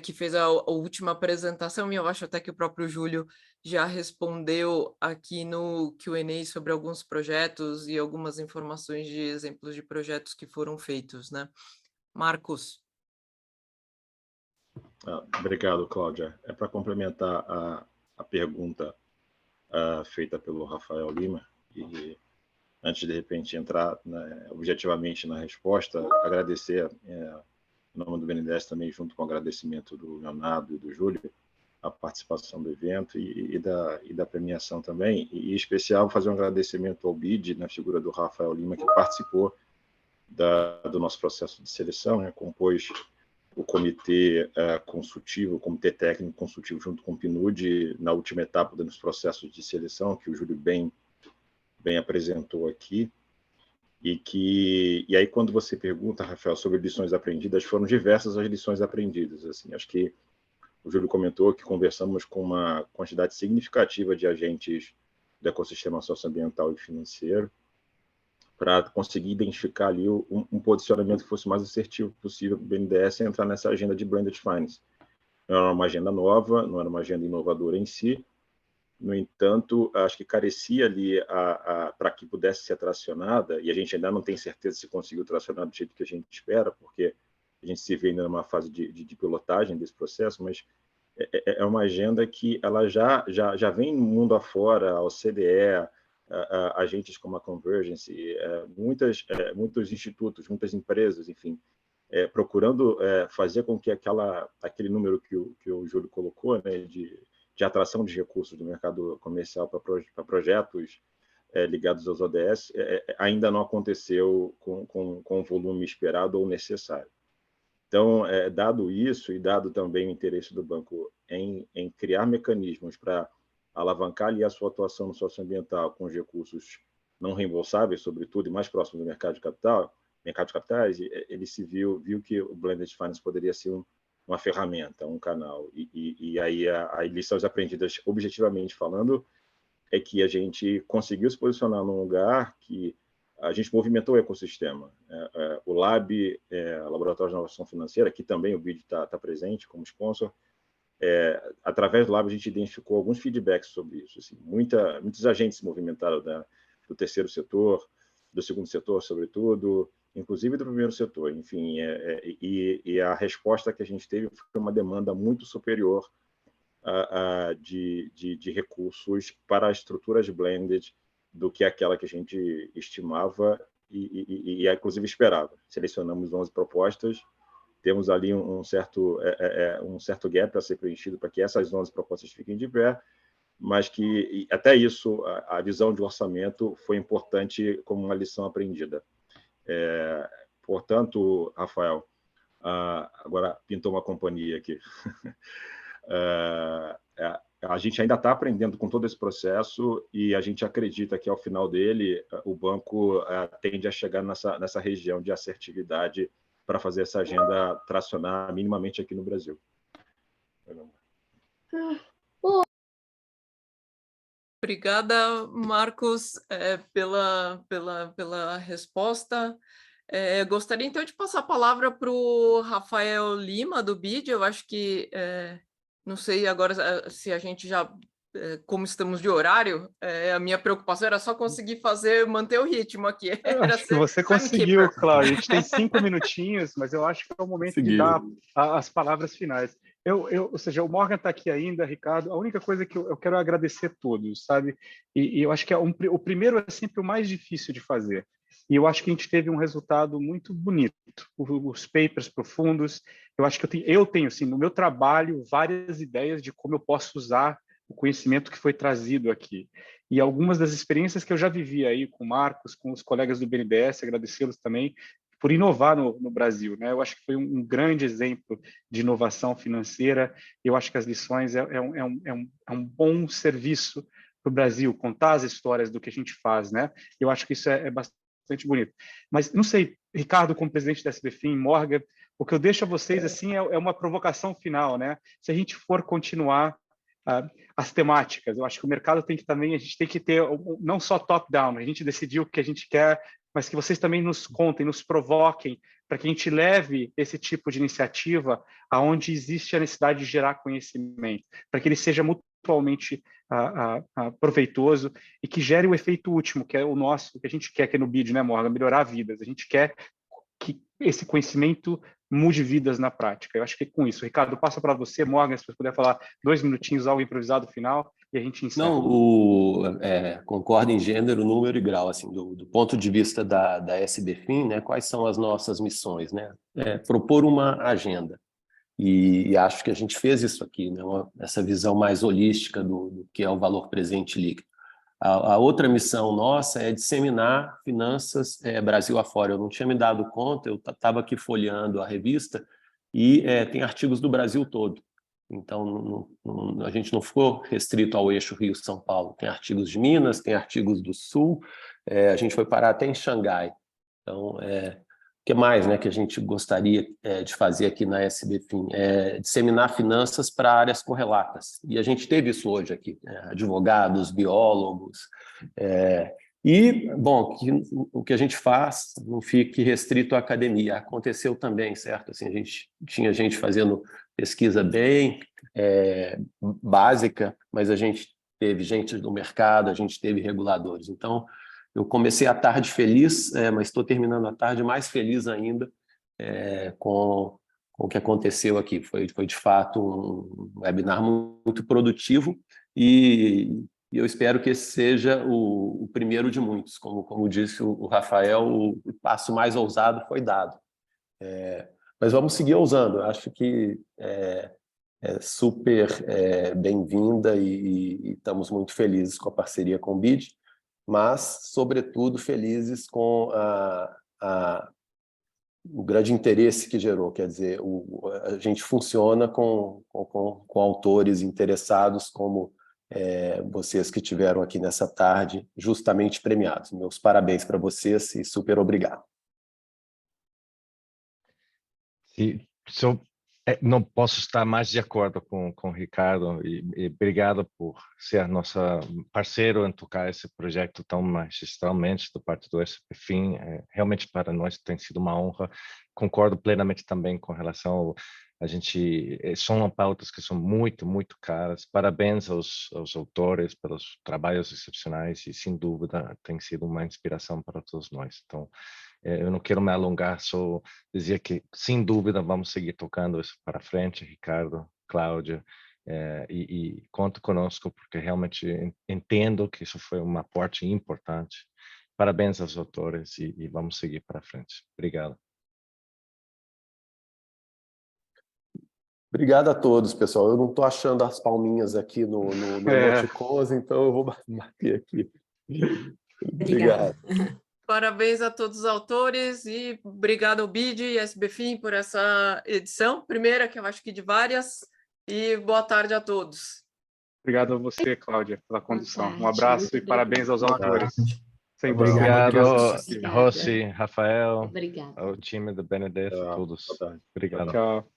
que fez a última apresentação, e eu acho até que o próprio Júlio já respondeu aqui no Q&A sobre alguns projetos e algumas informações de exemplos de projetos que foram feitos, né? Marcos. Obrigado, Cláudia. É para complementar a pergunta feita pelo Rafael Lima, e antes de repente entrar objetivamente na resposta, agradecer, em nome do BNDES também, junto com o agradecimento do Leonardo e do Júlio, a participação do evento e da premiação também, e em especial fazer um agradecimento ao BID, na figura do Rafael Lima, que participou do nosso processo de seleção, né, compôs o comitê consultivo, o comitê técnico consultivo junto com o PNUD na última etapa dos processos de seleção, que o Júlio bem apresentou aqui, e aí quando você pergunta, Rafael, sobre lições aprendidas, foram diversas as lições aprendidas. Assim, acho que o Júlio comentou que conversamos com uma quantidade significativa de agentes do ecossistema socioambiental e financeiro, para conseguir identificar ali um posicionamento que fosse o mais assertivo possível para o BNDES entrar nessa agenda de Blended Finance. Não era uma agenda nova, não era uma agenda inovadora em si, no entanto, acho que carecia ali para que pudesse ser tracionada, e a gente ainda não tem certeza se conseguiu tracionar do jeito que a gente espera, porque a gente se vê ainda numa fase de pilotagem desse processo, mas é uma agenda que ela já vem no mundo afora, a OCDE, agentes como a Convergence, muitos institutos, muitas empresas, enfim, procurando fazer com que aquele número que o Júlio colocou, né, de atração de recursos do mercado comercial para projetos ligados aos ODS, ainda não aconteceu com o volume esperado ou necessário. Então, dado isso e dado também o interesse do banco em criar mecanismos para alavancar ali a sua atuação no socioambiental com os recursos não reembolsáveis, sobretudo, e mais próximos do mercado de capitais, ele se viu que o Blended Finance poderia ser uma ferramenta, um canal. E aí as lições aprendidas, objetivamente falando, é que a gente conseguiu se posicionar num lugar que a gente movimentou o ecossistema. O Lab, Laboratório de Inovação Financeira, que também o BID está presente como sponsor, através do Lab a gente identificou alguns feedbacks sobre isso. Assim, muitos agentes se movimentaram do terceiro setor, do segundo setor, sobretudo, inclusive do primeiro setor. Enfim, e a resposta que a gente teve foi uma demanda muito superior de recursos para estruturas blended do que aquela que a gente estimava e inclusive esperava. Selecionamos 11 propostas, temos ali um certo gap a ser preenchido para que essas 11 propostas fiquem de pé, mas que até isso, a visão de orçamento foi importante como uma lição aprendida. Portanto, Rafael, agora pintou uma companhia aqui. A gente ainda está aprendendo com todo esse processo e a gente acredita que, ao final dele, o banco tende a chegar nessa região de assertividade para fazer essa agenda tracionar minimamente aqui no Brasil. Obrigada, Marcos, pela resposta. Gostaria, então, de passar a palavra para o Rafael Lima, do BID. Eu acho que, não sei agora se a gente já, como estamos de horário, a minha preocupação era só conseguir manter o ritmo aqui. Acho que você conseguiu, Cláudia. A gente tem 5 minutinhos, mas eu acho que é o momento de dar as palavras finais. Ou seja, o Morgan está aqui ainda, Ricardo. A única coisa que eu quero agradecer a todos, sabe? E eu acho que o primeiro é sempre o mais difícil de fazer. E eu acho que a gente teve um resultado muito bonito. Os papers profundos. Eu acho que eu tenho, assim, no meu trabalho, várias ideias de como eu posso usar o conhecimento que foi trazido aqui. E algumas das experiências que eu já vivi aí com o Marcos, com os colegas do BNDES, agradecê-los também por inovar no Brasil, né? Eu acho que foi um grande exemplo de inovação financeira. Eu acho que as lições é um bom serviço para o Brasil, contar as histórias do que a gente faz, né? Eu acho que isso é bastante bonito. Mas, não sei, Ricardo, como presidente da SBFIM, Morgan, o que eu deixo a vocês assim é uma provocação final, né? Se a gente for continuar as temáticas, eu acho que o mercado tem que também, a gente tem que ter não só top-down, a gente decidiu o que a gente quer, mas que vocês também nos contem, nos provoquem, para que a gente leve esse tipo de iniciativa aonde existe a necessidade de gerar conhecimento, para que ele seja mutualmente proveitoso e que gere o efeito último, que é o nosso, que a gente quer aqui no BID, né, Morgan? Melhorar vidas. A gente quer que esse conhecimento mude vidas na prática. Eu acho que é com isso. Ricardo, passa para você, Morgan, se você puder falar 2 minutinhos, algo improvisado final, e a gente encerra. Não, concordo em gênero, número e grau, assim, do ponto de vista da SBFIN, né, quais são as nossas missões, né? Propor uma agenda. E acho que a gente fez isso aqui, né? Essa visão mais holística do que é o valor presente líquido. A outra missão nossa é disseminar finanças Brasil afora. Eu não tinha me dado conta, eu estava aqui folheando a revista e tem artigos do Brasil todo. Então, a gente não ficou restrito ao eixo Rio-São Paulo. Tem artigos de Minas, tem artigos do Sul, a gente foi parar até em Xangai. Então, o que mais, né, que a gente gostaria de fazer aqui na SBFIN? Disseminar finanças para áreas correlatas. E a gente teve isso hoje aqui, advogados, biólogos. Bom, que o que a gente faz não fique restrito à academia. Aconteceu também, certo? Assim, a gente tinha gente fazendo pesquisa bem básica, mas a gente teve gente do mercado, a gente teve reguladores. Então, eu comecei a tarde feliz, mas estou terminando a tarde mais feliz ainda com o que aconteceu aqui. Foi de fato um webinar muito produtivo e eu espero que esse seja o primeiro de muitos. Como disse o Rafael, o passo mais ousado foi dado. Mas vamos seguir ousando. Eu acho que é super bem-vinda e estamos muito felizes com a parceria com o BID, mas, sobretudo, felizes com o grande interesse que gerou. Quer dizer, a gente funciona com autores interessados como vocês que estiveram aqui nessa tarde, justamente premiados. Meus parabéns para vocês e super obrigado. Não posso estar mais de acordo com o Ricardo e obrigado por ser nosso parceiro em tocar esse projeto tão magistralmente do parte do SBFIN. Realmente para nós tem sido uma honra. Concordo plenamente também com relação são pautas que são muito, muito caras. Parabéns aos autores pelos trabalhos excepcionais e, sem dúvida, tem sido uma inspiração para todos nós. Então, eu não quero me alongar, só dizer que, sem dúvida, vamos seguir tocando isso para frente, Ricardo, Cláudia, e conta conosco, porque realmente entendo que isso foi um aporte importante. Parabéns aos autores e vamos seguir para frente. Obrigado. Obrigado a todos, pessoal. Eu não estou achando as palminhas aqui no emoticons, então eu vou bater aqui. Obrigado. Parabéns a todos os autores e obrigado ao BID e SBFIN por essa edição, primeira, que eu acho que de várias, e boa tarde a todos. Obrigado a você, Cláudia, pela condução. Um abraço e parabéns aos autores. Obrigado, Rossi, Rafael, ao time do Benedetto, todos. Obrigado. Tchau.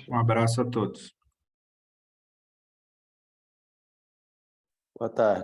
Um abraço a todos. Boa tarde.